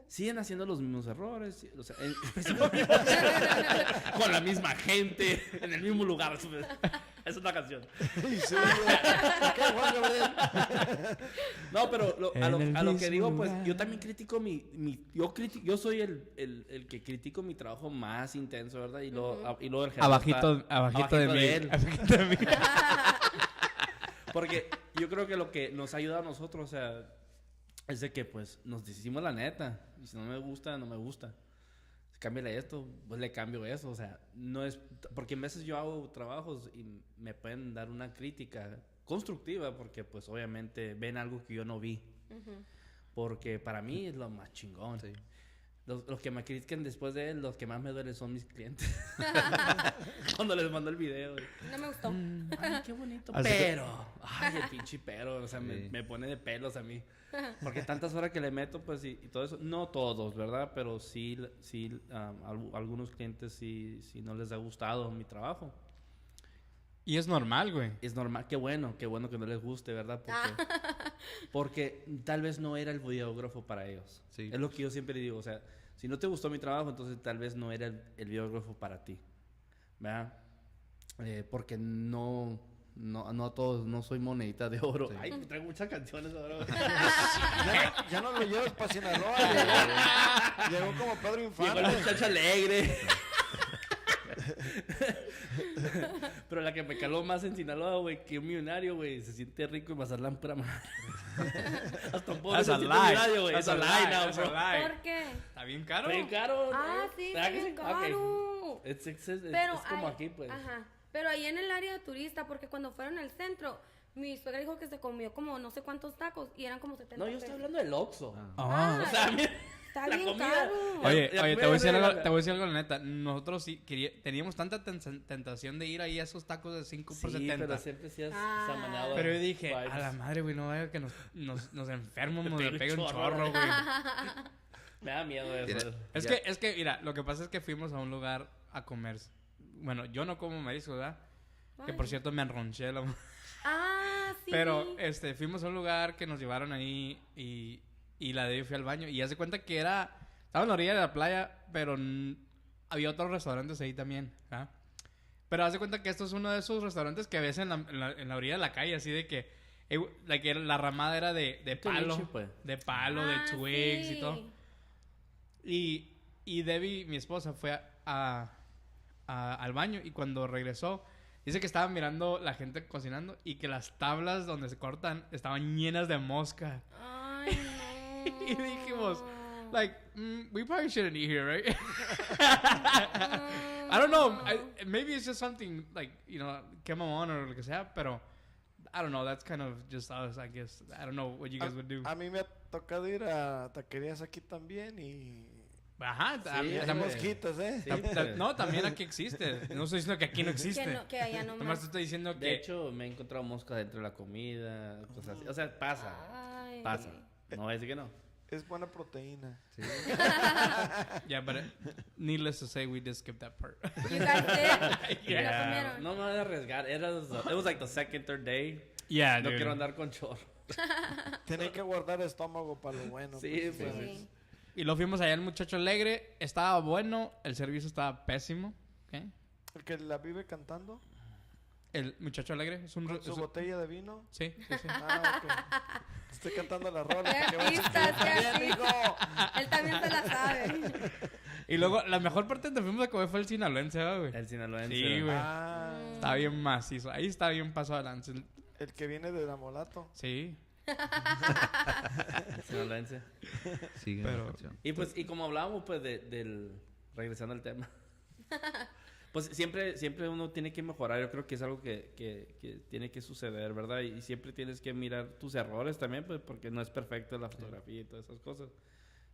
siguen haciendo los mismos errores. O sea, con la misma gente, en el mismo lugar. Es una canción. Sí, ¿qué, Juan Gabriel? No, pero a lo que mismo digo, pues lugar. yo también critico yo soy el que critico mi trabajo más intenso, ¿verdad? Y luego el jefe Abajito está de mí. él. Abajito de mí. Porque yo creo que lo que nos ayuda a nosotros, o sea, es de que pues nos decimos la neta. Y si no me gusta, no me gusta. Cámbiale esto, pues le cambio eso. O sea, no es... Porque en veces yo hago trabajos y me pueden dar una crítica constructiva porque pues obviamente ven algo que yo no vi. Porque para mí es lo más chingón. Sí. Los que me critican después de él, los que más me duelen son mis clientes. Cuando les mando el video. No me gustó. Ay, qué bonito. Así que- Pero. Ay, el pinche pero. O sea, Sí. me pone de pelos a mí. Porque tantas horas que le meto, pues, y todo eso. No todos, ¿verdad? Pero sí, algunos clientes sí no les ha gustado mi trabajo. Y es normal, güey. Es normal. Qué bueno que no les guste, ¿verdad? Porque tal vez no era el videógrafo para ellos. Sí. Es lo que yo siempre digo. O sea, si no te gustó mi trabajo, entonces tal vez no era el videógrafo para ti. ¿Verdad? Porque no todos, no soy monedita de oro. Sí. Ay, traigo muchas canciones ahora. Ya no lo llevas para Sinaloa. Llegó como Pedro Llegó Infante. el muchacho alegre. Pero la que me caló más en Sinaloa, güey, que un millonario, güey, se siente rico y Mazatlán pura madre. Hasta un pobre se siente millonario, güey. That's It's a a lie, lie now, that's a bro. lie. ¿Por qué? Está bien caro. Está bien caro. Ah, sí, ¿Verdad está que bien sí? caro. Ok. Es Pero como ahí- aquí, pues. Ajá. Pero ahí en el área de turista, porque cuando fueron al centro, mi suegra dijo que se comió como no sé cuántos tacos y eran como 70 No, yo estoy pesos. hablando del Oxxo. Ah. O sea, Está la bien comida. caro. Oye, La te comida voy a decir de algo, la- te voy a decir algo la neta. Nosotros sí teníamos tanta tentación de ir ahí a esos tacos de 5 por Sí, 70. pero siempre sí has Ah. manejado. Pero yo dije, vibes. a la madre, güey, no vaya que nos enfermos, Te nos pegue le un pegue un chorro, chorro, güey. Me da miedo eso. Es Ya. que, mira, lo que pasa es que fuimos a un lugar a comer. Bueno, yo no como marisco, ¿verdad? Que por Ay. cierto me arronché la... Ah, sí. Pero, fuimos a un lugar que nos llevaron ahí y la de ahí fui al baño. Y haz de cuenta que estaba en la orilla de la playa, pero había otros restaurantes ahí también, ¿verdad? Pero haz de cuenta que esto es uno de esos restaurantes que ves en la orilla de la calle, así de que la ramada era de palo, nicho, pues. de palo, de twigs sí. y todo. Y Debbie, mi esposa, fue al baño y cuando regresó, dice que estaba mirando la gente cocinando y que las tablas donde se cortan estaban llenas de mosca. Ay, no. Y dijimos, like, we probably shouldn't eat here, right? I don't know. Maybe it's just something like, you know, quemón or lo que sea, pero I don't know. That's kind of just us, I guess. I don't know what you guys would do. A mí me ha tocado ir a taquerías aquí también y... Ajá, hay mosquitas, ¿eh? Sí, pues. No, también aquí existe. No estoy diciendo que aquí no existe. Que allá no Nomás más. te estoy diciendo que... De hecho, me he encontrado moscas dentro de la comida, cosas así. O sea, pasa. Ay. Pasa. No voy a decir que no. Es buena proteína. Sí. Yeah, but needless to say, we did skip that part. You guys did? ¿Y la comieron? No me voy a arriesgar. It was like the second, third day. Yeah, No dude. quiero andar con chorro. Tienen que guardar estómago para lo bueno. Sí, pues. pues. Sí. Y lo fuimos allá al Muchacho Alegre. Estaba bueno. El servicio estaba pésimo. ¿Okay? El que la vive cantando El Muchacho Alegre es un... con su botella de vino. Sí, sí, sí. Ah, ok. Estoy cantando la rola. Qué que va a artista, sentir qué también, artista. hijo. Él también se la sabe. Y luego, la mejor parte donde fuimos a comer fue el sinaloense, ¿verdad, güey. El sinaloense. Sí, güey. Ah, Estaba bien macizo. Ahí está bien pasado adelante. el que viene de Amolato. Sí. El sinaloense. Sigue Pero- la canción. Y pues, y como hablábamos, pues, regresando al tema. Pues siempre uno tiene que mejorar. Yo creo que es algo que tiene que suceder, ¿verdad? Y siempre tienes que mirar tus errores también, pues, porque no es perfecto la fotografía y todas esas cosas.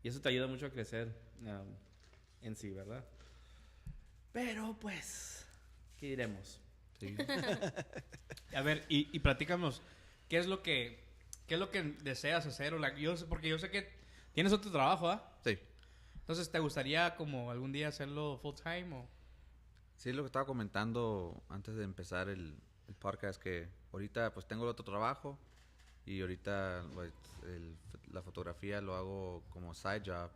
Y eso te ayuda mucho a crecer en sí, ¿verdad? Pero, pues, ¿qué diremos? Sí. A ver, y platícanos, ¿qué es lo que deseas hacer? Porque yo sé que tienes otro trabajo, ¿ah? Sí. Entonces, ¿te gustaría como algún día hacerlo full time o...? Sí, lo que estaba comentando antes de empezar el podcast, que ahorita pues tengo el otro trabajo y ahorita pues, la fotografía lo hago como side job,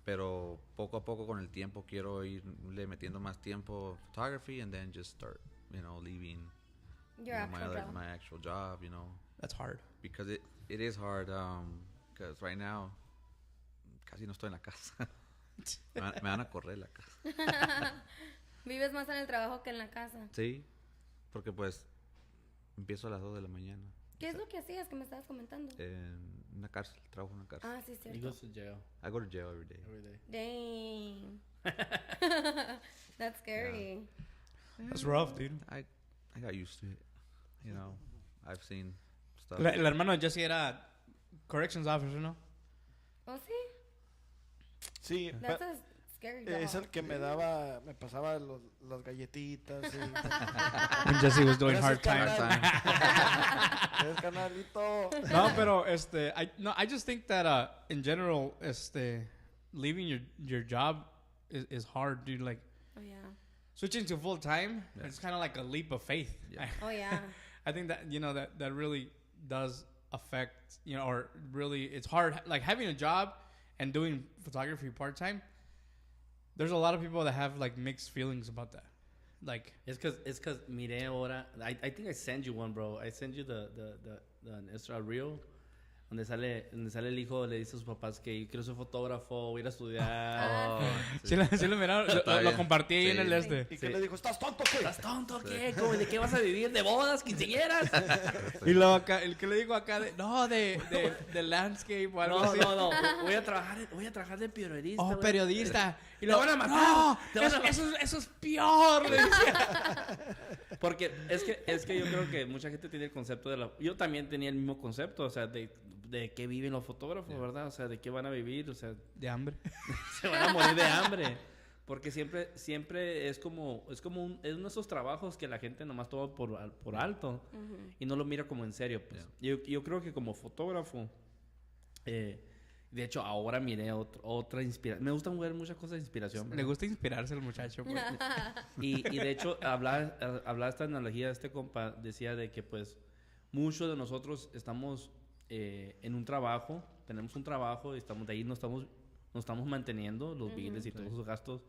pero poco a poco con el tiempo quiero irle metiendo más tiempo photography and then just start, leaving Your my actual job. my actual job, That's hard. because it is hard, because right now casi no estoy en la casa. Me van a correr la casa. Vives más en el trabajo que en la casa. Sí, porque pues empiezo a las 2 de la mañana. ¿Qué es lo que hacías que me estabas comentando? En una cárcel, trabajo en una cárcel. Ah, sí, He cierto. goes to jail I go to jail every day. every day. Dang. That's scary. That's rough, dude. I got used to it. I've seen stuff. El hermano de Jesse era corrections officer, ¿no? ¿Oh, sí? Sí, That's a scary job. es el que me pasaba las galletitas. Y, When Jesse was doing hard Gracias, time. carnal. Es canalito. No, pero I just think that in general, leaving your job is hard, dude. Like Oh, yeah. switching to full time, Yeah. it's kind of like a leap of faith. Yeah. Oh, yeah. I think that that really does affect, or really it's hard. Like having a job and doing photography part time. There's a lot of people that have like mixed feelings about that. Like It's cause miré ahora. I think I sent you one, bro. I sent you the extra reel donde sale el hijo, le dice a sus papás que yo quiero ser fotógrafo, voy a ir a estudiar. Oh, sí lo miraron, Está lo bien. compartí ahí en Sí. el ¿Y Sí. qué le dijo? ¿Estás tonto o qué? ¿Estás tonto qué? ¿Cómo, ¿de qué vas a vivir? ¿De bodas? ¿Quinceañeras? Y luego acá, el que le dijo acá de landscape o algo No, así. no. Voy a trabajar de periodista. Oh, güey. periodista. Y Te luego, van a matar. No, Te van a eso es peor. Le decía. Porque es que yo creo que mucha gente tiene el concepto de la... Yo también tenía el mismo concepto, o sea, de qué viven los fotógrafos, ¿verdad? O sea, de qué van a vivir, o sea, De hambre. se van a morir de hambre. Porque siempre es como es uno de esos trabajos que la gente nomás toma por alto y no lo mira como en serio, pues. Yo creo que como fotógrafo, de hecho, ahora miré otra inspiración. Me gusta ver muchas cosas de inspiración, Le ¿verdad? gusta inspirarse el muchacho. Pues. Y de hecho, hablaba esta analogía de este compa, decía de que pues muchos de nosotros estamos en un trabajo, tenemos un trabajo y estamos de ahí nos estamos manteniendo, los biles y todos esos gastos,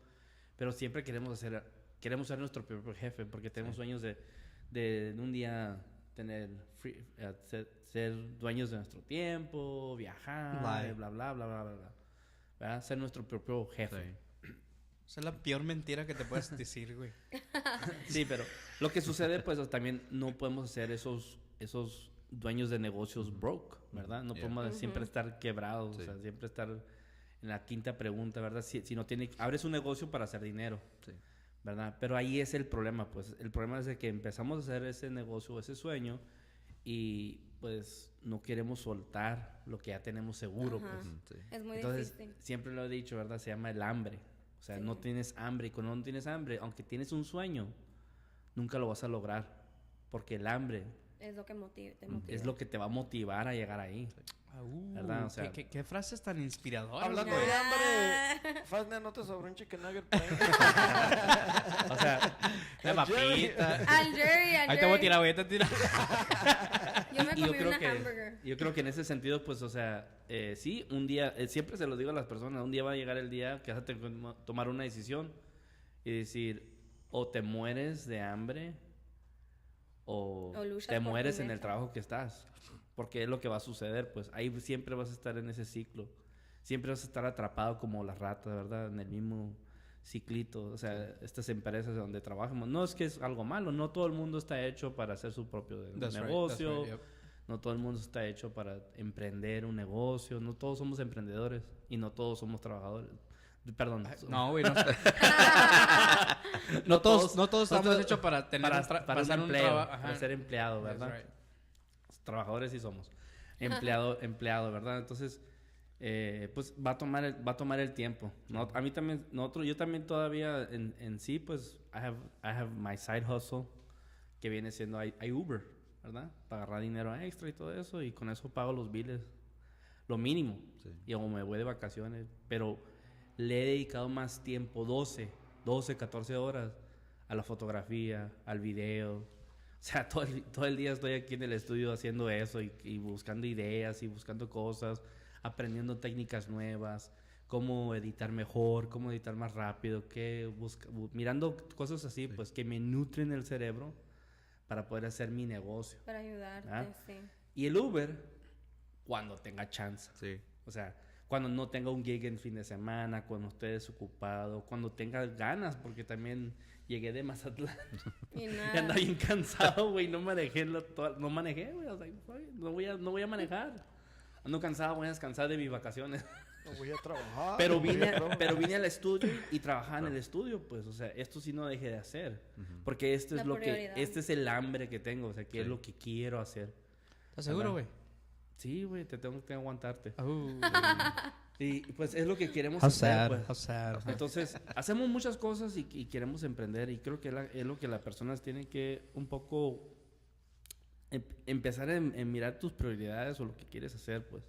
pero siempre queremos ser nuestro propio jefe porque tenemos sueños de un día tener ser dueños de nuestro tiempo, viajar, bla, bla, bla, bla, bla, bla. ¿Verdad? Ser nuestro propio jefe. Sí. Esa es la peor mentira que te puedes decir, güey. Sí, pero lo que sucede, pues también no podemos ser esos dueños de negocios broke, ¿verdad? No podemos siempre estar quebrados, o sea, siempre estar en la quinta pregunta, ¿verdad? Si no abres un negocio para hacer dinero, ¿verdad? Pero ahí es el problema, pues. El problema es de que empezamos a hacer ese negocio, ese sueño, y pues no queremos soltar lo que ya tenemos seguro, pues. Es muy Entonces, difícil. siempre lo he dicho, ¿verdad? Se llama el hambre. O sea, no tienes hambre. Y cuando no tienes hambre, aunque tienes un sueño, nunca lo vas a lograr. Porque el hambre Es lo que te motiva. es lo que te va a motivar a llegar ahí. ¿Verdad? O sea, ¿Qué frases tan inspiradoras? Hablando güey. de hambre, Fazne, ¿no te sobró un chicken nugget por ahí? o sea, La papita. Al Jerry. Ahí te voy a tirar, güey. Te tiro. Yo me y comí una hamburger. yo creo que en ese sentido, pues, o sea, sí, un día, siempre se lo digo a las personas, un día va a llegar el día que vas a tener que tomar una decisión y decir, o te mueres de hambre o luchas te por tu mueres en el meta. trabajo que estás. Porque es lo que va a suceder, pues. Ahí siempre vas a estar en ese ciclo. Siempre vas a estar atrapado como las ratas, ¿verdad? En el mismo ciclito. O sea, estas empresas donde trabajamos. No es que es algo malo. No todo el mundo está hecho para hacer su propio negocio. Yep. No todo el mundo está hecho para emprender un negocio. No todos somos emprendedores. Y no todos somos trabajadores. Perdón. No, güey, no. no todos estamos hechos para tener para un empleo, trabajo. para ser empleado, ¿verdad? That's right. Trabajadores sí somos. Empleado, ¿verdad? Entonces, pues va a tomar el tiempo. No, a mí también, yo también todavía en sí, pues, I have my side hustle, que viene siendo, hay Uber, ¿verdad? Para agarrar dinero extra y todo eso, y con eso pago los biles, lo mínimo. Sí. Y como me voy de vacaciones, pero le he dedicado más tiempo, 12, 14 horas, a la fotografía, al video. O sea, todo el día estoy aquí en el estudio haciendo eso y buscando ideas y buscando cosas, aprendiendo técnicas nuevas, cómo editar mejor, cómo editar más rápido, mirando cosas así, pues, que me nutren el cerebro para poder hacer mi negocio. Para ayudarte, ¿Ah? sí. Y el Uber, cuando tenga chance. Sí. O sea, cuando no tenga un gig en fin de semana, cuando esté desocupado, cuando tenga ganas, porque también llegué de Mazatlán Y y nada. andaba bien cansado, güey. No manejé, güey. O sea, no voy a manejar. Ando cansado, voy a descansar de mis vacaciones. No voy a trabajar. Pero vine al estudio y trabajaba en el estudio, pues. O sea, esto sí no dejé de hacer. Porque esto es La lo que... prioridad. Este es el hambre que tengo. O sea, que es lo que quiero hacer. ¿Estás seguro, güey? Sí, güey. Te tengo que aguantarte. Oh. Y pues es lo que queremos How hacer, sad, pues. how sad. Entonces, hacemos muchas cosas y queremos emprender. Y creo que es lo que las personas tienen que un poco empezar en mirar tus prioridades o lo que quieres hacer, pues.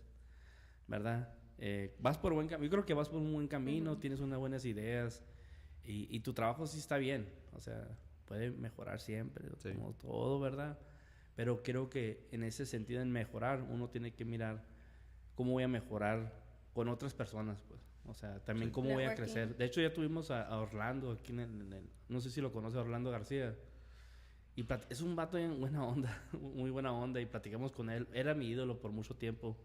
¿Verdad? Vas por buen camino. Yo creo que vas por un buen camino, tienes unas buenas ideas y tu trabajo sí está bien. O sea, puede mejorar siempre, Sí. como todo, ¿verdad? Pero creo que en ese sentido, en mejorar, uno tiene que mirar cómo voy a mejorar con otras personas, pues. O sea, también cómo voy a Networking. crecer. De hecho, ya tuvimos a Orlando aquí no sé si lo conoce, Orlando García. Y es un vato en buena onda, muy buena onda. Y platicamos con él. Era mi ídolo por mucho tiempo.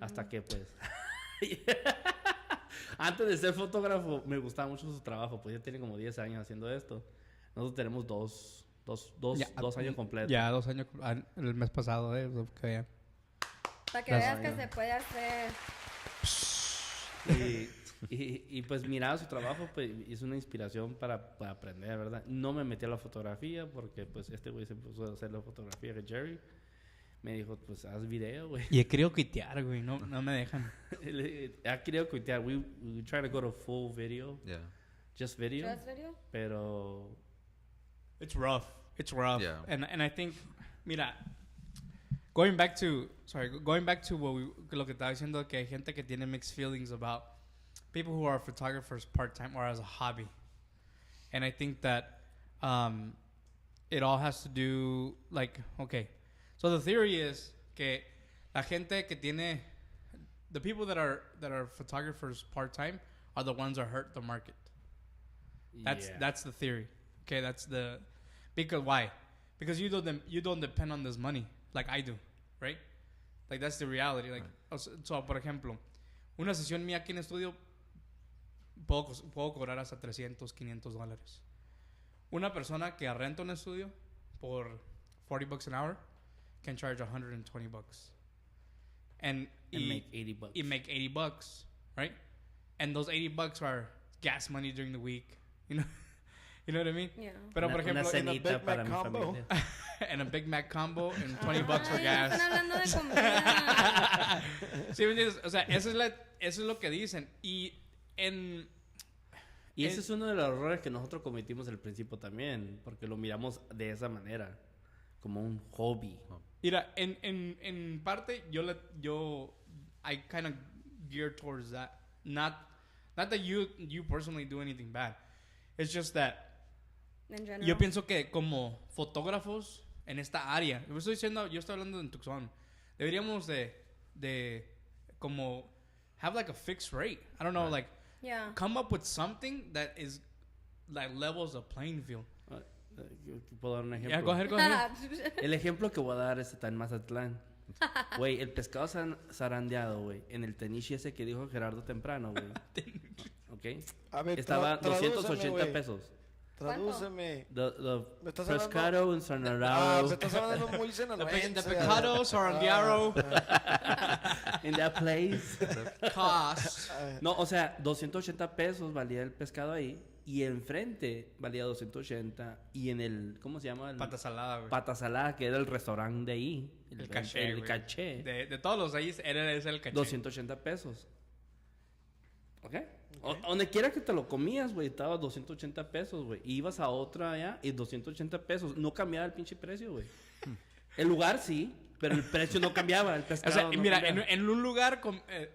Hasta que, pues... Antes de ser fotógrafo, me gustaba mucho su trabajo. Pues ya tiene como 10 años haciendo esto. Nosotros tenemos dos años completos. Ya, 2 años. El mes pasado, que vean. Para que Gracias. veas que se puede hacer. Y pues miraba su trabajo, pues es una inspiración para aprender, ¿verdad? No me metí a la fotografía porque pues este güey se puso a hacer la fotografía que Jerry. Me dijo, pues haz video, güey. Y he querido quitear, güey. No me dejan. Ha querido quitear. We try to go to full video. Yeah. Just video. ¿Just video? Pero... It's rough. It's rough. Yeah. And I think, mira, going back to lo que estaba diciendo, que hay gente que tiene mixed feelings about people who are photographers part-time or as a hobby. And I think that it all has to do, like, okay. So the theory is que la gente que tiene, the people that are photographers part-time are the ones that hurt the market. That's the theory. Okay, that's the because why? Because you don't depend on this money like I do, right? Like that's the reality. Like so por ejemplo, una sesión mía aquí en estudio puedo cobrar hasta $300, $500. Una persona que renta un estudio por $40 an hour can charge $120. And make $80. You make $80, right? And those $80 are gas money during the week. You know what I mean? Yeah. Pero por ejemplo, in a Big Mac combo. and a Big Mac combo and $20 for gas. Están hablando de comida. Sí, ¿me entiendes? O sea, eso es lo que dicen. Y ese es uno de los errores que nosotros cometimos al principio también, porque lo miramos de esa manera, como un hobby. Mira, en parte I kind of gear towards that. Not that you personally do anything bad. It's just that En general. yo pienso que como fotógrafos en esta área, yo estoy hablando en Tucson, deberíamos de como have like a fixed rate. I don't know, like Yeah. come up with something that is like levels the playing field. ¿Puedo dar un ejemplo? Yeah, go ahead. El ejemplo que voy a dar está en Mazatlán. Güey, el pescado zarandeado, güey, en el tenishi ese que dijo Gerardo temprano, güey. ¿Ok? A ver, Estaba tradúceme, 280 güey. pesos. Tradúceme. The ¿Me estás pescado me zarandeado estás hablando muy The sinaloense. pecado sarandiaro in that place. cost. No, o sea, 280 pesos valía el pescado ahí. Y enfrente valía 280. Y en el, ¿cómo se llama? Pata salada, güey. Pata salada, que era el restaurante de ahí. El caché, El güey. caché. De todos los ahí, ese el caché. 280 pesos. ¿Ok? Donde quiera que te lo comías, güey, estaba 280 pesos, güey. Y ibas a otra allá y 280 pesos. No cambiaba el pinche precio, güey. El lugar sí, pero el precio no cambiaba. El pescado O sea, no mira, cambiaba. en un lugar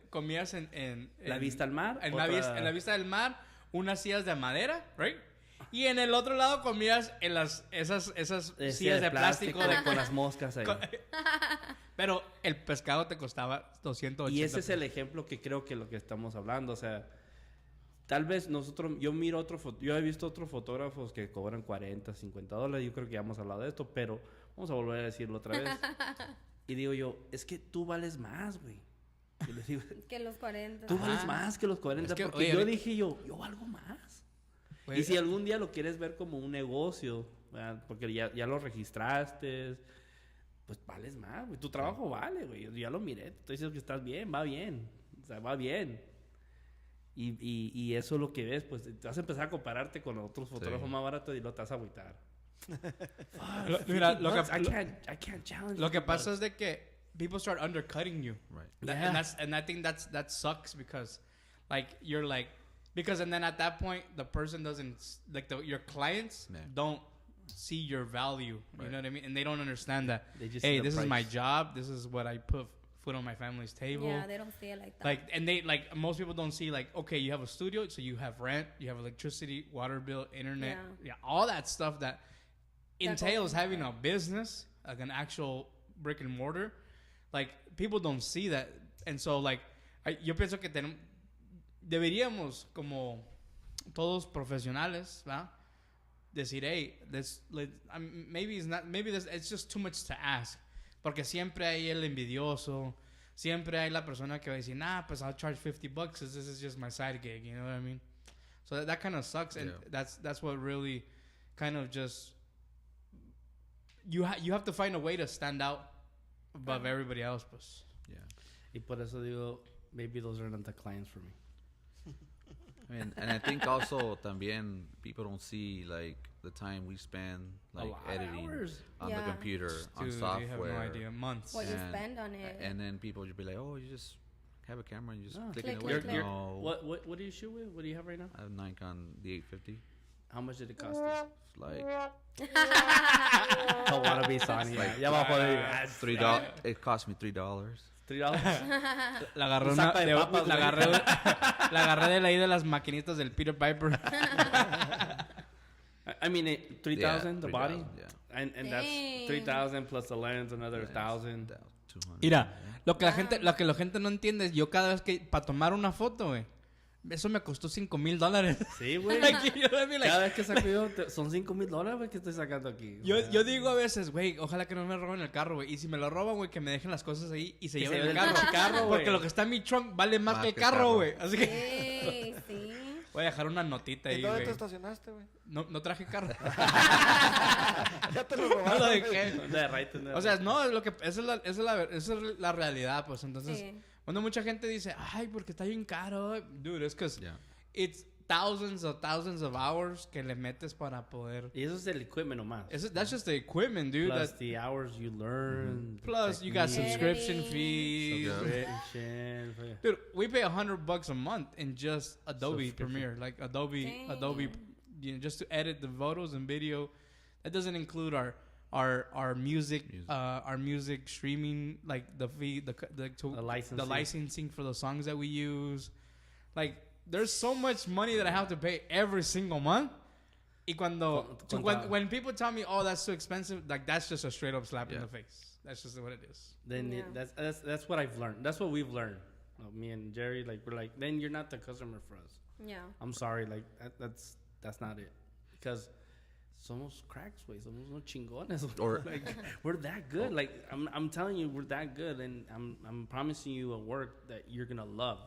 comías en La vista al mar. En la vista del mar, unas sillas de madera, right? Y en el otro lado comías en esas sillas de plástico. con las moscas ahí. Pero el pescado te costaba 280 Y ese es el ejemplo que creo que lo que estamos hablando. O sea, tal vez yo he visto otros fotógrafos que cobran $40, $50. Yo creo que ya hemos hablado de esto, pero vamos a volver a decirlo otra vez. Y digo yo, es que tú vales más, güey. Y les digo, Que los 40. tú vales más que los 40, Es que, porque oye, dije yo valgo más. Güey, Y si algún día lo quieres ver como un negocio, ¿verdad? Porque ya lo registraste, pues vales más, güey. Tu trabajo vale, güey. Yo ya lo miré. Te estoy diciendo que estás bien, va bien. O sea, va bien. Y eso es lo que ves, pues te vas a empezar a compararte con otros fotógrafos más baratos y lo te vas a agüitar. Mira, I can't challenge. lo que pasa es de que people start undercutting you. Right. And I think that sucks because like you're like because and then at that point the person doesn't like your clients don't see your value. You know what I mean? And they don't understand that. They just see Hey, the this is my price. job. This is what I put food on my family's table. Yeah, they don't see it like that. Like and they like most people don't see like okay, you have a studio, so you have rent, you have electricity, water bill, internet, all that stuff that entails having a business, like an actual brick and mortar. Like people don't see that, and so like yo pienso que deberíamos como todos profesionales, ¿verdad? Decir, hey, maybe it's just too much to ask, porque siempre hay el envidioso, siempre hay la persona que va a decir, nah, pues I'll charge $50 because this is just my side gig, you know what I mean? So that kind of sucks, and that's what really kind of just you have to find a way to stand out above everybody else, pues. Yeah. Y por eso digo, maybe those are not the clients for me. I mean, and I think also también people don't see like the time we spend like lot of editing hours. on the computer, on Dude, software. you have no idea. Months. What you and- spend on it. And then people would be like, "Oh, you just have a camera and you just Oh. click Click, it click, away." click. No, What do you shoot with? What do you have right now? I have Nikon D850. How much did it cost you? It's like I want to be Sony. like Ya va a poder. $3. It cost me $3. $3. La agarré, Un saco de papas, la güey. agarré de ahí de las maquinitas del Peter Piper. I mean, 3,000 the body, 3,000, yeah. and that's Dang. 3,000 plus the lens, another 1,000. 200. Mira, lo que la gente no entiende es yo cada vez que para tomar una foto, güey, eso me costó $5,000. Sí, güey. Cada vez que saco yo, son $5,000, güey, que estoy sacando aquí. Yo digo a veces, güey, ojalá que no me roben el carro, güey. Y si me lo roban, güey, que me dejen las cosas ahí y se lleven el carro. Porque lo que está en mi trunk vale más que el carro, güey. Así que... Sí. Voy a dejar una notita ahí, ¿Y dónde güey. te estacionaste, güey? No traje carro. Ya te lo No robaste, lo güey. dejé. O sea, no, es lo que... esa es la realidad, pues. Entonces, cuando mucha gente dice, ay, porque está bien caro. Dude, it's because it's thousands of hours que le metes para poder... Y eso es el equipment nomás. That's just the equipment, dude. Plus the hours you learn. Plus, you got subscription fees. Dude, we pay $100 a month in just Adobe Premiere. Like, Adobe, you know, just to edit the photos and video. That doesn't include our music. Our music streaming, like the fee, the licensing for the songs that we use. Like, there's so much money that I have to pay every single month. Y when people tell me, oh, that's too expensive, like, that's just a straight up slap in the face. That's just what it is. Then that's what I've learned. That's what we've learned. Me and Jerry, like, we're like, then you're not the customer for us. Yeah. I'm sorry, like, that's not it. Because somos cracks, güey. Somos unos chingones. Or like, we're that good. Like, I'm telling you, we're that good, and I'm promising you a work that you're gonna love,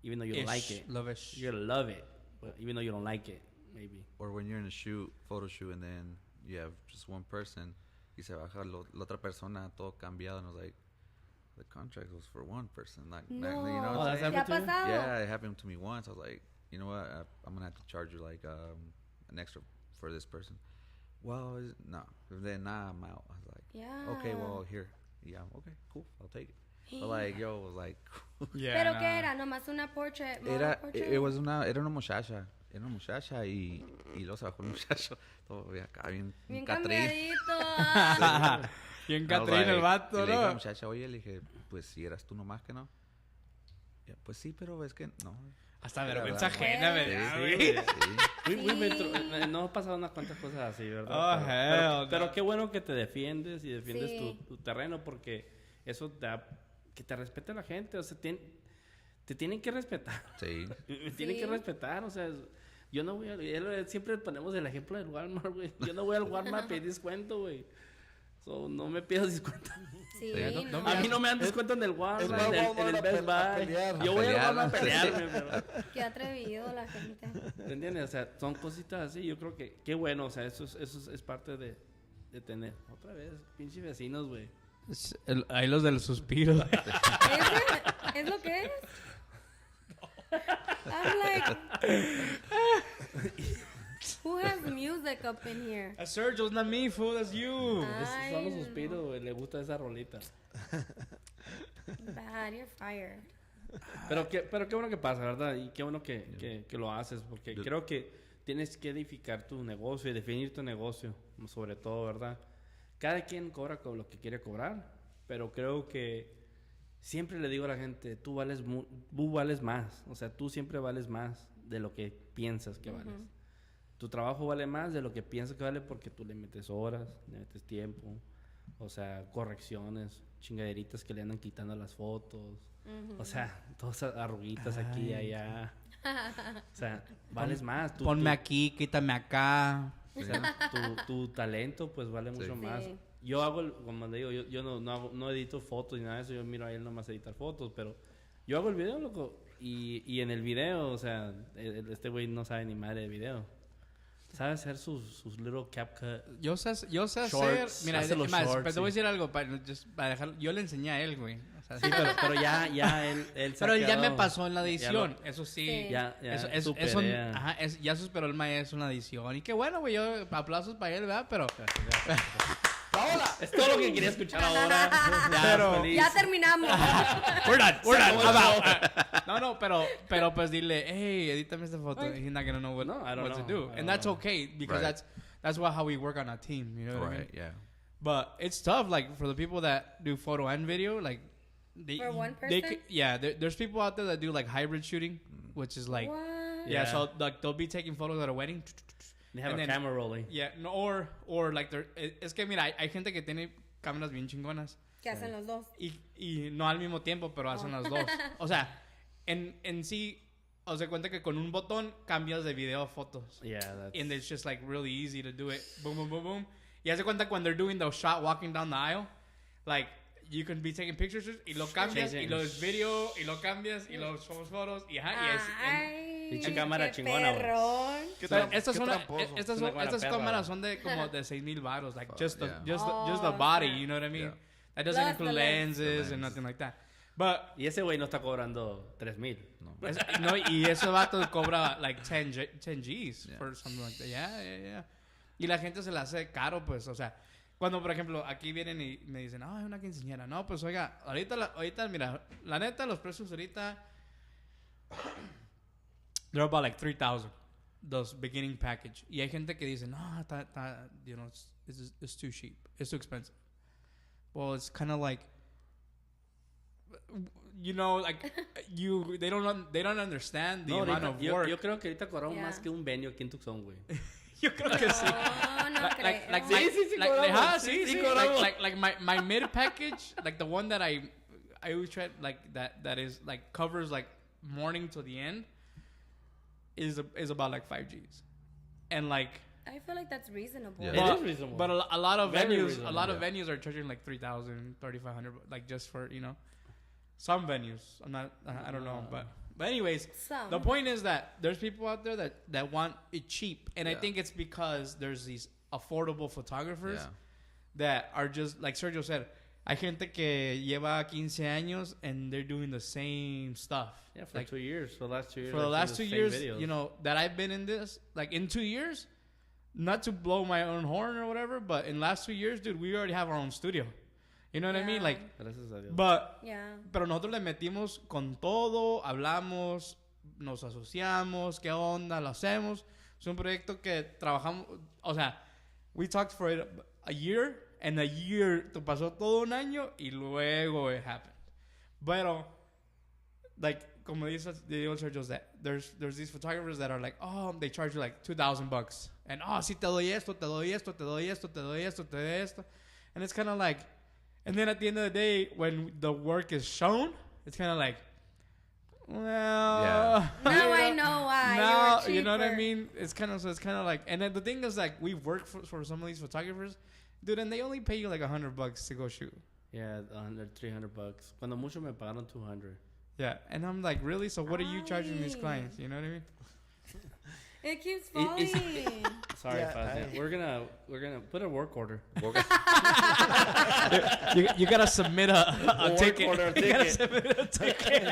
even though you don't like it. Love-ish. You're gonna love it, but even though you don't like it, maybe. Or when you're in a photo shoot, and then you have just one person, y se baja la otra persona todo cambiado, and I was like, the contract was for one person. Like, No. you know what I'm saying? happened to you? Yeah, it happened to me once. I was like, you know what? I'm gonna have to charge you like an extra for this person. Well, no. Then I'm out. I was like, Yeah. okay, well, here. Yeah, okay, cool. I'll take it. But like, yo, it was like, Yeah. ¿Pero qué era? ¿Nomás una portrait? era una muchacha. Era una muchacha y luego se bajó el muchacho. Todo acá, bien Catrín. cambiadito. Bien I was Catrín el vato, y le dije a la ¿no? muchacha, oye, le dije, pues si eras tú nomás que no. Ya, pues sí, pero es que no. Hasta Era vergüenza verdad. ajena, Sí, ¿verdad, sí, güey? Sí. No ha pasado unas cuantas cosas así, ¿verdad? Oh, hell pero no. qué bueno que te defiendes y defiendes Sí. tu terreno, porque eso da que te respete la gente. O sea, te tienen que respetar. sí. Me tienen Sí. que respetar. O sea, yo no voy a... Siempre ponemos el ejemplo del Walmart, güey. Yo no voy al Walmart a pedir descuento, güey. So, no me pidas descuento. Sí, no A mí no me dan descuento en el Walmart, en el Best Buy. Yo voy al Walmart a pelearme, pero... Qué atrevido la gente. ¿Te entiendes? O sea, son cositas así. Yo creo que qué bueno. O sea, eso es parte de tener. Otra vez, pinches vecinos, güey. Ahí los del suspiro. ¿Es lo que es? I'm like, who has music up in here? That's Sergio's, not me, fool. That's you. Ay, Son los suspiros, güey. Le gusta esa rolita. Bad, you're fired. Pero qué bueno que pasa, ¿verdad? Y qué bueno que lo haces. Porque creo que tienes que edificar tu negocio y definir tu negocio. Sobre todo, ¿verdad? Cada quien cobra con lo que quiere cobrar. Pero creo que siempre le digo a la gente, tú vales más. O sea, tú siempre vales más de lo que piensas que vales. Tu trabajo vale más de lo que piensas que vale, porque tú le metes horas, le metes tiempo. O sea, correcciones, chingaderitas que le andan quitando a las fotos. O sea, todas esas arruguitas aquí y allá. O sea, vales más. Ponme aquí, quítame acá. O sea, tu talento pues vale mucho más. Sí. Yo hago, como le digo, yo no edito fotos ni nada de eso. Yo miro a él nomás editar fotos, pero yo hago el video, loco. Y en el video, o sea, este güey no sabe ni madre de video. Sabe hacer sus little CapCut. Yo sé hacer... Shorts, Mira, hace los más, shorts, pero te voy a decir algo para dejar... Yo le enseñé a él, güey. O sea, Sí, pero ya él se pero ha él ya me quedado- pasó en la ya edición. lo- Eso sí. Sí. Ya Eso, superé. ya superó el maestro en la edición. Y qué bueno, güey. Yo aplausos para él, ¿verdad? Pero... Es todo lo que quería escuchar ahora. Pero- feliz. Ya terminamos. We're done. I'm out. No, pero pues dile, hey, edítame esta foto. He's not gonna know what, No, I don't what to know. do. I And don't that's know. okay, because Right. that's how we work on a team. You know what I mean? Right, yeah. But it's tough, like, for the people that do photo and video, like... For one they person? there's people out there that do, like, hybrid shooting, which is like... What? Yeah, Yeah. so, like, they'll be taking photos at a wedding. They have And a then- camera rolling. Yeah, no, or like, es que, mira, hay gente que tiene cámaras bien chingonas. ¿Qué hacen los dos? Y no al mismo tiempo, pero hacen las dos. O sea, en sí, haz de cuenta que con un botón cambias de video a fotos. Yeah, that's... And it's just like really easy to do it. Boom, boom, boom, boom. Y haz de cuenta when they're doing the shot walking down the aisle, like you can be taking pictures y lo cambias y lo es video y lo cambias y lo somos fotos y ajá. Ay, Pinche cámara qué chingona, güey. perrón. Estas cámaras son de como de 6,000 baros, like just the body, you know what I mean? Yeah. That doesn't Plus include the lenses and nothing like that. But Y ese güey no está cobrando 3,000. No. no, y ese vato cobra like 10 G's Yeah. for something like that. Yeah. Y la gente se la hace caro, pues, o sea, cuando por ejemplo aquí vienen y me dicen, es una quinceañera. No, pues oiga, ahorita, mira, la neta, los precios ahorita, they're about like 3,000, those beginning package. Y hay gente que dice, no, you know, it's too cheap, it's too expensive. Well, it's kind of like, you know, like they don't understand the amount of work. Yo creo que ahorita cobramos Yeah. más que un venue aquí en Tucson, güey. Yo creo que sí. No creo. Sí, cobramos. Like my mid package, like the one that I always try, like that is like covers like morning to the end, is about like 5 G's, and like. I feel like that's reasonable. Yeah. It is reasonable. But a lot of Very venues, reasonable, a lot of yeah. venues are charging like 3,000, 3,500, like just for, you know, some venues. I'm not, I don't know, but anyways, Some. the point is that there's people out there that want it cheap, and I Yeah. think it's because there's these affordable photographers Yeah. that are just like Sergio said. Hay gente que lleva 15 años and they're doing the same stuff. Yeah, for like 2 years. For the last 2 years. for the I've last 2 seen the years, same videos. you know, that I've been in this, like in 2 years, not to blow my own horn or whatever, but in last 2 years, dude, we already have our own studio. You know what I mean? Yeah. Like, Gracias a Dios. but, Yeah. pero nosotros le metimos con todo, hablamos, nos asociamos, qué onda, lo hacemos. Es un proyecto que trabajamos, o sea, we talked for it a year, and a year, pasó todo un año, y luego it happened. Pero, like, como dice Sergio, that there's these photographers that are like, they charge you like $2,000, and sí te doy esto, te doy esto, te doy esto, te doy esto, te doy esto, and it's kind of like, and then at the end of the day, when the work is shown, it's kind of like, well, Yeah. Now I know why. now you you know what I cheaper. mean. It's kind of like, and then the thing is like, we work for some of these photographers, dude, and they only pay you like $100 to go shoot. Yeah, $300. Cuando mucho me pagaron 200. Yeah, and I'm like, really? So what are you charging these Ay. clients? You know what I mean? It keeps It's- falling. Sorry, Yeah, Fazia. We're gonna put a work order. You gotta submit a Work ticket. order You gotta ticket. submit a ticket.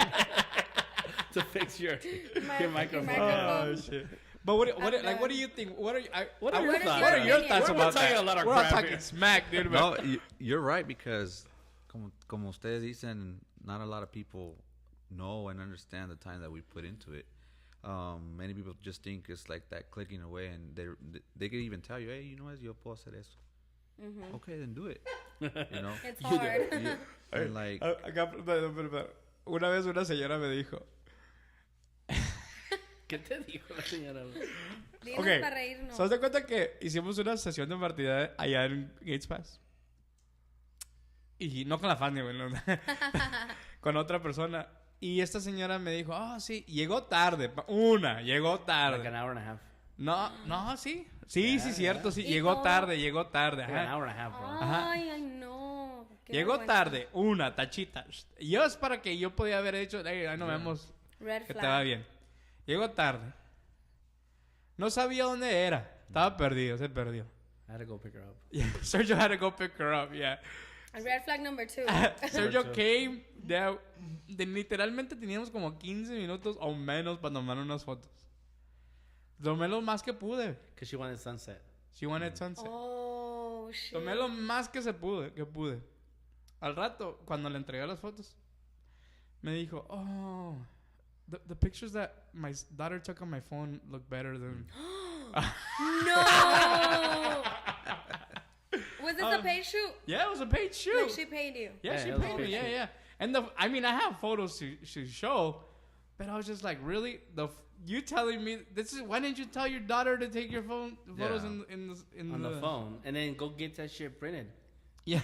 to fix your My microphone. microphone. Oh shit! But what do you think? What are What are your What is thoughts? your What are your opinion? thoughts We're about talking that? a lot of We're crap talking here. smack, dude. No, you're right, because como ustedes dicen, not a lot of people know and understand the time that we put into it. Many people just think it's like that clicking away, and they can even tell you, hey, you know what, yo puedo hacer eso. Okay, then do it. You know, It's hard. and like, Acá, una vez una señora me dijo, ¿Qué te dijo la señora? Dinos okay, para reírnos. ¿se das cuenta que hicimos una sesión de partida allá en Gates Pass? Y no con la Fanny, güey, no. Con otra persona. Y esta señora me dijo, sí, llegó tarde. Llegó Like tarde. an hour and a half. No, sí. Sí, cierto, sí. ¿Y Llegó cómo? tarde. Like an Ajá. hour and a half, bro. Ajá. Ay, no. Qué Llegó vergüenza. tarde, tachita. Y yo es para que yo podía haber hecho, hey, ahí nos vemos, Red que flag. te va bien. Llegó tarde. No sabía dónde era. Estaba perdido, se perdió. I had to go pick her up. Yeah, Sergio had to go pick her up, yeah. Red flag number 2. Sergio came, literalmente teníamos como 15 minutos o menos para tomar unas fotos. Tomé lo más que pude. Because she wanted sunset. She wanted sunset. Oh, shit. Tomé lo más que pude. Al rato, cuando le entregué las fotos, me dijo, the pictures that my daughter took on my phone look better than... No! Was this a paid shoot? Yeah, it was a paid shoot. Like she paid you? Yeah, Yeah, she it was a paid me. paid Yeah, shoot. yeah. And I mean, I have photos to show, but I was just like, really? You telling me this is? Why didn't you tell your daughter to take your photos Yeah. in On the phone. And then go get that shit printed. Yeah.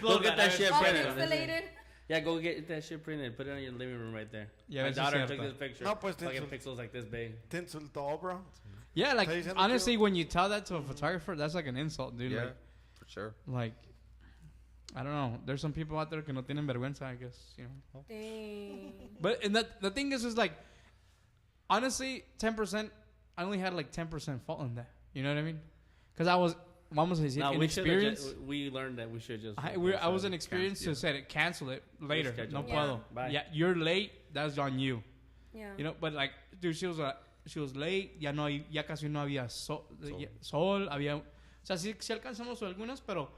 Go get that shit All printed. pixelated? Yeah, go get that shit printed. Put it on your living room right there. Yeah, My eso es daughter cierto. took this picture. No, pues, Fucking te pixels like this big. Te insultó, bro. Yeah, like, Está diciendo honestly, que- when you tell that to a photographer, that's like an insult, dude. Yeah, for sure. Like, I don't know. There's some people out there que no tienen vergüenza, I guess, you know. Dang. But and the thing is like, honestly, 10%. I only had like 10% fault in that. You know what I mean? Because I was, vamos a decir, No, inexperienced. we learned that we should just. I was inexperienced to say it, cancel it later. Reschedule. No Yeah. puedo. Bye. Yeah, you're late. That's on you. Yeah. You know, but like, dude, she was late. Ya casi no había sol. Había, o sea, sí alcanzamos algunas, pero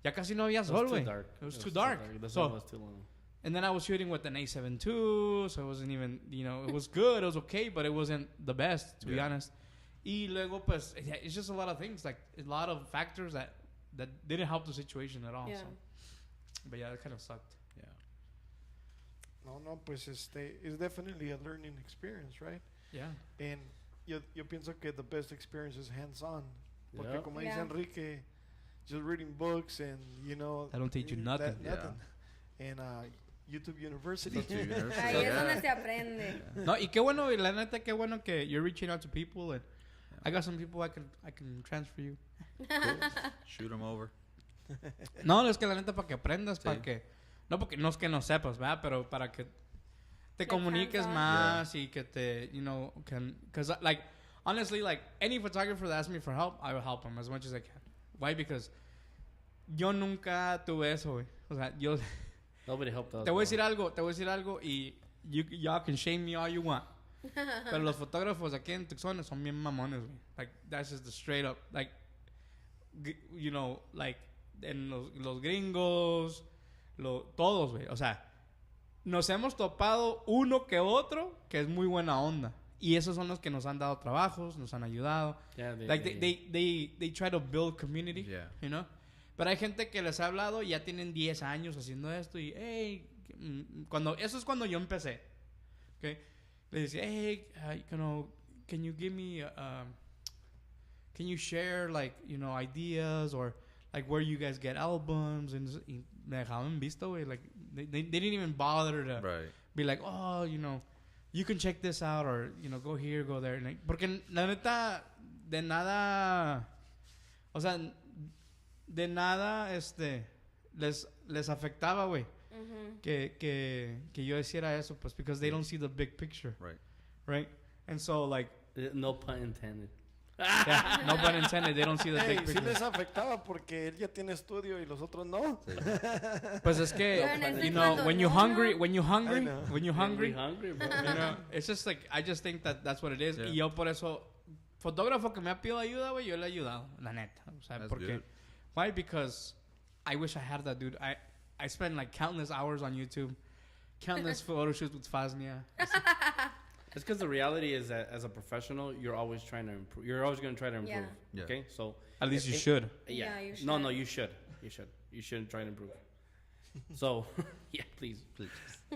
ya casi no había It sol, was too güey. dark. It was too dark. The So- sun was too long. And then I was shooting with an A7 II, so it wasn't even, you know, it was good, it was okay, but it wasn't the best, to be Yeah. honest. Y luego, pues, yeah, it's just a lot of things, like a lot of factors that didn't help the situation at all. Yeah. So. But yeah, it kind of sucked. Yeah. No, pues it's definitely a learning experience, right? Yeah. And yo pienso que the best experience is hands-on. Porque Yeah. como Yeah. dice Enrique, just reading books and, you know. That don't teach you nothing. Nothing. And YouTube University. YouTube University. Ahí es Yeah. donde se aprende. No, y qué bueno, y la neta, qué bueno que you're reaching out to people, and I got some people I can transfer you. Shoot them over. No, es que la neta para que aprendas, Sí. para que no porque no es que no sepas, ¿verdad? Pero para que te Like comuniques hands-on. más y que te, you know, can, because like honestly, like any photographer that asks me for help, I will help them as much as I can. Why? Because yo nunca tuve eso, güey. O sea, yo Nobody helped us. te voy a bro. decir algo y y'all can shame me all you want. Pero los fotógrafos aquí en Tucson son bien mamones, güey. Like, that's just the straight up, like, you know, like, en los gringos, todos, güey. O sea, nos hemos topado uno que otro que es muy buena onda. Y esos son los que nos han dado trabajos, nos han ayudado. Yeah, Like, they try to build community, Yeah. you know? Pero hay gente que les ha hablado y ya tienen 10 años haciendo esto y, hey, eso es cuando yo empecé, ¿ok? Le decía, hey, you know, can you give me, can you share, like, you know, ideas or, like, where you guys get albums? Y me dejaban visto, güey, like, they didn't even bother to Right. be like, oh, you know, you can check this out or, you know, go here, go there. Like, porque la neta, de nada, o sea, de nada, les afectaba, güey, que yo hiciera eso, pues, because they don't see the big picture, Right. right? And so, like, No pun intended. yeah, no pun intended, they don't see the Hey, big sí picture. les afectaba porque él ya tiene estudio y los otros no. Pues es que, Pero en ese you know, cuando when you're no, hungry, no. when you're hungry, know. when you're We hungry, hungry, bro. you know, it's just like, I just think that's what it is. Yeah. Y yo por eso, fotógrafo que me ha pedido ayuda, güey, yo le he ayudado, la neta. O sea, That's porque, good. why? Because I wish I had that, dude. I spend like countless hours on YouTube, countless photo shoots with Fasnia. It's because the reality is that as a professional, you're always trying to improve. You're always going to try to improve. Yeah. Okay, so At least you it- should. yeah. Yeah, you No, should. no, you should. You should. You shouldn't try to improve. So, yeah, please. Please.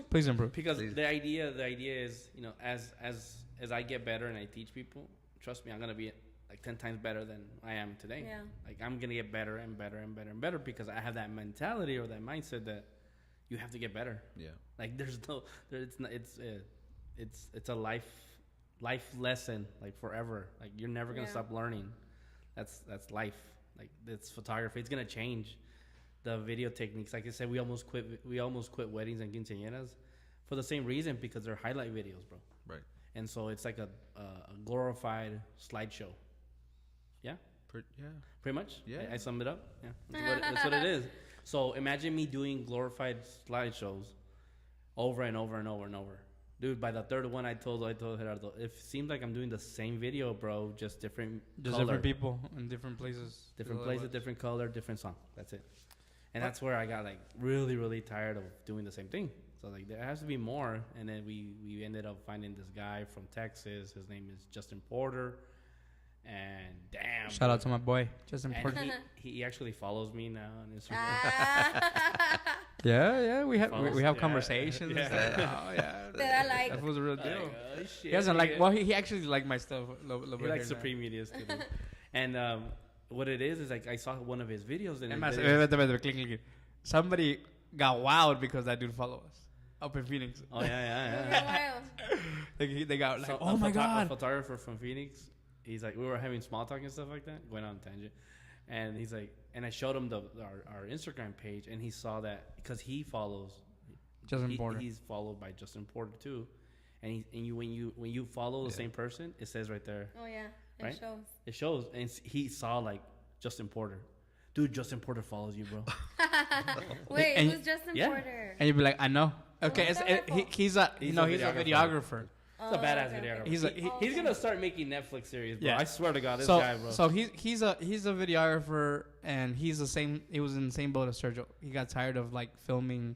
Please improve. Because Please. the idea is, you know, as I get better and I teach people, trust me, I'm gonna be like 10 times better than I am today. Yeah. Like I'm gonna get better and better and better and better because I have that mentality or that mindset that you have to get better. Yeah. Like it's a life lesson, like forever. Like you're never gonna Yeah. stop learning. That's life. Like it's photography. It's gonna change. The video techniques, like I said, we almost quit weddings and quinceañeras for the same reason because they're highlight videos, bro. Right. And so it's like a glorified slideshow. Yeah, Yeah. pretty much. Yeah. I summed it up. Yeah, that's what it is. So imagine me doing glorified slideshows over and over and over and over. Dude, by the third one, I told Gerardo, it seems like I'm doing the same video, bro, just different Just color. different people in different places. Different places, different color, different song. That's it. And that's where I got like really, really tired of doing the same thing. So like there has to be more. And then we ended up finding this guy from Texas. His name is Justin Porter. And damn. Shout out to my boy, Justin And Porter. he actually follows me now on Instagram. Ah. Yeah, we have Yeah. conversations. Yeah. Oh yeah, Te da like. that was a real deal. Like, oh, shit, He doesn't like. yeah. Well, he actually liked my stuff. He likes Supreme Medias too. dude. And what it is like I saw one of his videos and Además, it is- vete, click. Somebody got wild because that dude followed us up in Phoenix. Oh yeah. They got like, So oh my a god. photographer from Phoenix. He's like, we were having small talk and stuff like that, going on a tangent, and he's like, and I showed him our Instagram page, and he saw that because he follows Justin Porter. He's followed by Justin Porter too, and when you follow the same person, it says right there. Oh yeah, it Right? shows. It shows, and he saw like Justin Porter. Dude, Justin Porter follows you, bro. Wait, And- who's Justin yeah. Porter? And you'd be like, I know. Okay, Oh, he's a He's no, a he's a videographer. videographer. He's a badass okay, videographer. okay. He's He's gonna start making Netflix series, bro. Yeah. I swear to God, this So guy, bro. so he's a videographer, and he's the same. He was in the same boat as Sergio. He got tired of like filming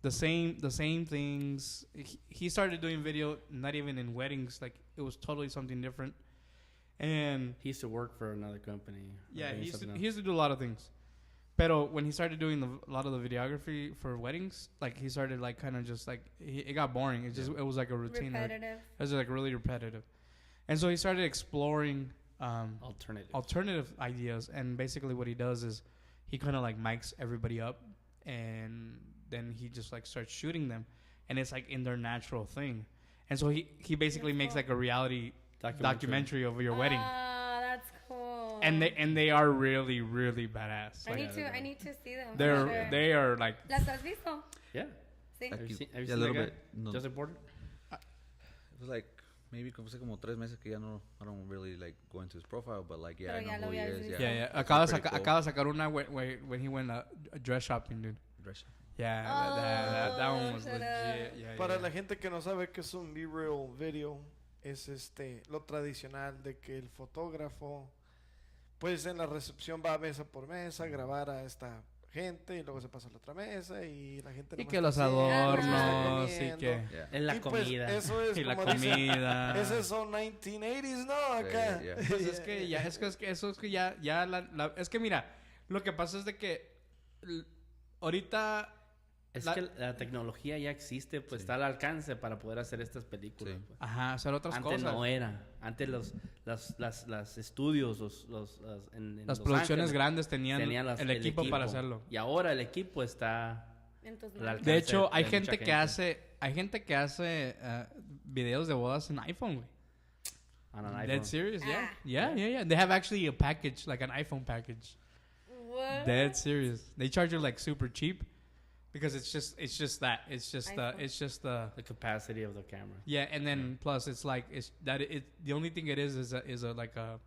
the same things. He started doing video, not even in weddings. Like it was totally something different. And He used to work for another company. yeah, doing he used, to, something he used to do a lot of things. Pero when he started doing a lot of the videography for weddings, like he started like kind of just like it got boring. It was like a routine. Repetitive. It was like really repetitive, and so he started exploring alternative. ideas. And basically, what he does is he kind of like mics everybody up, and then he just like starts shooting them, and it's like in their natural thing. And so he basically makes like a reality documentary of your wedding. Ah, that's cool. And they are really really badass. I Like, need to see them. they're for sure. they are like ¿Las has visto? Yeah. Sí. Have you seen a that little guy? bit. No. Justin Porter? It was like maybe como 3 meses que ya no. I don't really like go into his profile, but like Pero I ya know lo who he habías is. visto. yeah. It's Acaba pretty cool. de sacar una when he went dress shopping, dude. Dress. Yeah, Oh, that one was shut legit. up. Yeah, Para yeah. la gente que no sabe que es un B-roll video, es lo tradicional de que el fotógrafo, pues en la recepción va mesa por mesa a grabar a esta gente y luego se pasa a la otra mesa y la gente Y nomás que está los haciendo, adornos está y comiendo. que Yeah. En la Y pues comida. eso es y la como dicen, comida. esos son 1980s, ¿no? Acá. Yeah. Pues es que ya es que mira, lo que pasa es de que ahorita Es la- que la tecnología ya existe, pues está al alcance para poder hacer estas películas. Sí. pues. hacer otras Antes cosas. no era. Antes las estudios, en Las Los Producciones Ángeles grandes tenían el equipo para hacerlo. Y ahora el equipo está En tus al manos. alcance De hecho, hay de gente mucha que hace videos de bodas en iPhone, güey. on an Dead iPhone. serious, yeah. Ah. Yeah. They have actually a package, like an iPhone package. What? Dead serious. They charge you like super cheap because it's just that. It's just the The capacity of the camera. yeah, and then plus it's like the only thing it is a like a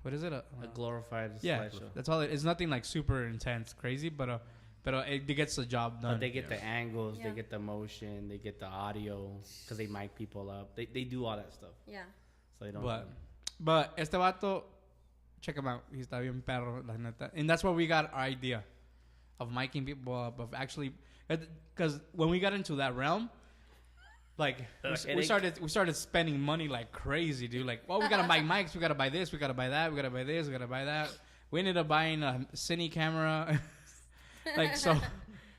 what is it? A glorified Yeah, slideshow. that's all. It's nothing like super intense, crazy, but it gets the job done. But they get the angles, Yeah. they get the motion, they get the audio, because they mic people up. They do all that stuff. Yeah. So they don't. But este vato, check him out. He's está bien perro, la neta. And that's where we got our idea of miking people up, of actually, because when we got into that realm, like we started spending money like crazy, dude. Like, well, we gotta buy mics, we gotta buy this, we gotta buy that, we gotta buy this, we gotta buy that. We ended up buying a cine camera, like so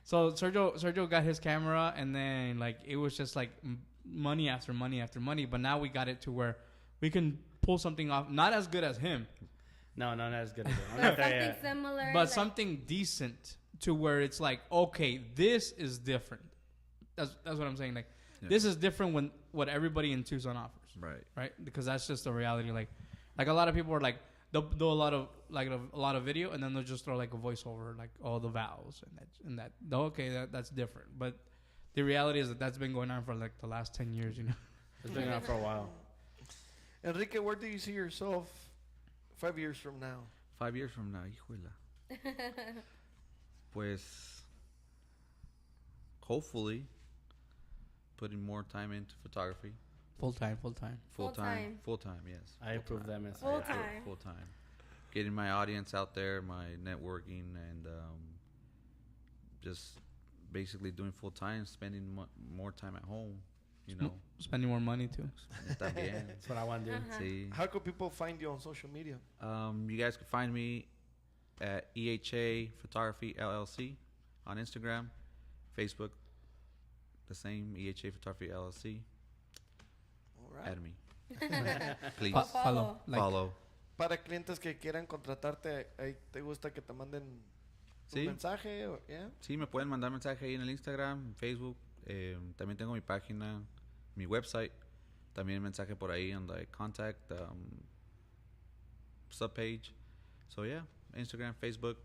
Sergio got his camera, and then like it was just like money after money after money. But now we got it to where we can pull something off, not as good as him, No, not as good as it. I'm But not there something yet. similar. but like, something decent to where it's like, okay, this is different. That's what I'm saying. Like, this is different when what everybody in Tucson offers, right? Because that's just the reality. Like a lot of people are like, they'll do a lot of video, and then they'll just throw like a voiceover, like all the vowels and that. Okay, that's different. But the reality is that that's been going on for like the last 10 years, you know. It's been on for a while. Enrique, where do you see yourself 5 years from now? 5 years from now, híjole. Pues, hopefully, putting more time into photography. Full time. Full time, yes. I approve that message. Full time. Full time. Getting my audience out there, my networking, and just basically doing full time, spending more time at home, you know. Spending more money too. También. That's what I want to do. Uh-huh. Sí. How could people find you on social media? You guys can find me at EHA Photography LLC on Instagram, Facebook, the same EHA Photography LLC. All right. Add me, please. Follow. Like, Follow. Para clientes que quieran contratarte, ahí te gusta que te manden Sí. mensaje? Yeah. Sí, me pueden mandar mensaje ahí en el Instagram, Facebook. También tengo mi página, mi website. También mensaje por ahí on the contact subpage. So yeah, Instagram, Facebook,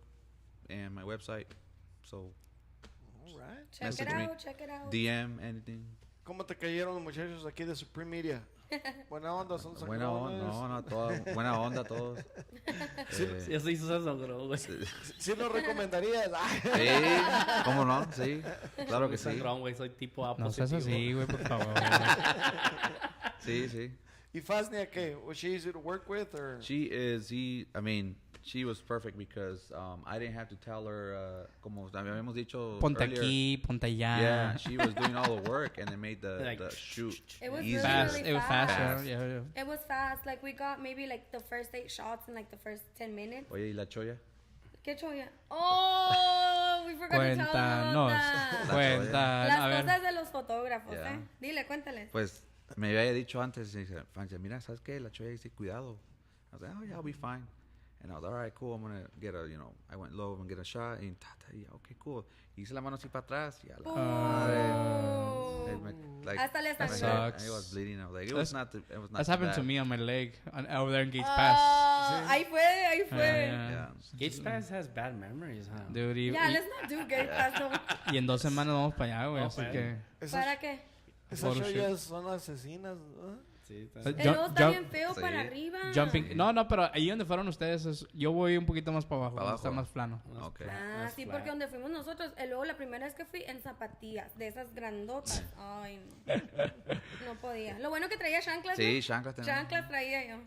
and my website. So All right. Check it out. DM, anything. ¿Cómo te cayeron los muchachos aquí de Supreme Media? Buena onda, son Buena onda, sangrones. buena onda todos. Ya se hizo eso, bro, güey. ¿Sí lo recomendarías? Sí, ¿cómo no? Sí, claro que sí. Sangrón, güey, soy tipo A No seas positivo. así, güey, por favor. Sí. ¿Y Fasnia qué? Was she easy to work with? Or? She was perfect because I didn't have to tell her, como habíamos dicho Ponte earlier. aquí, ponte allá. Yeah, she was doing all the work and it made Like, the shoot It was easy. really It was fast. faster. Yeah. It was fast. Like, we got maybe, like, the first 8 shots in, like, the first 10 minutes. Oye, ¿y la choya? ¿Qué choya? Oh, we forgot to tell them Cuéntanos. about that. Cuéntanos. Las A ver. cosas de los fotógrafos, Yeah. ¿eh? Dile, cuéntales. Pues me había dicho antes, dice, Francia, mira, ¿sabes qué? La choya dice, cuidado. I was like, oh yeah, I'll be fine. And I was like, all right, cool, I'm gonna get I went low and get a shot. And yeah, okay, cool. Hice la mano así para atrás. Y a la madre. Hasta le That sangró. sucks. It was bleeding. I was like, it That's- was not too That's happened to bad. me on my leg over there in Gates Pass. Ahí fue. Yeah. Gates Pass has bad memories, huh? Dude, Yeah, let's not do gay pass, no. y en 2 semanas vamos para allá, güey. Oh, Así man. que. ¿Para qué? Esas Photoshoot. chollas son asesinas, ¿no? Sí, Eh, El logo está jump- bien feo sí. para arriba. Jumping. No, pero ahí donde fueron ustedes, yo voy un poquito más para abajo. ¿Para donde Está abajo? más plano. Okay. Ah, That's sí, flat. porque donde fuimos nosotros, luego la primera vez que fui en zapatillas, de esas grandotas. Ay, no. No podía. Lo bueno que traía chanclas. Sí, ¿no? chanclas también. Chanclas traía yo.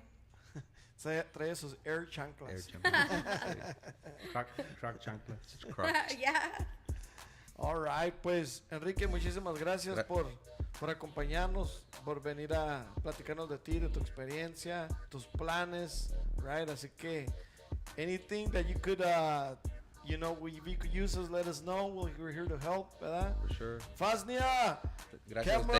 Trae sus air chanclas. Air chanclas. Croc chancla. Crocs. Ya. All right, pues Enrique, muchísimas gracias por acompañarnos, por venir a platicarnos de ti, de tu experiencia, tus planes, right? Así que anything that you could, if you could use us, let us know. We're here to help, ¿verdad? For sure. Fasnia, Gracias a camera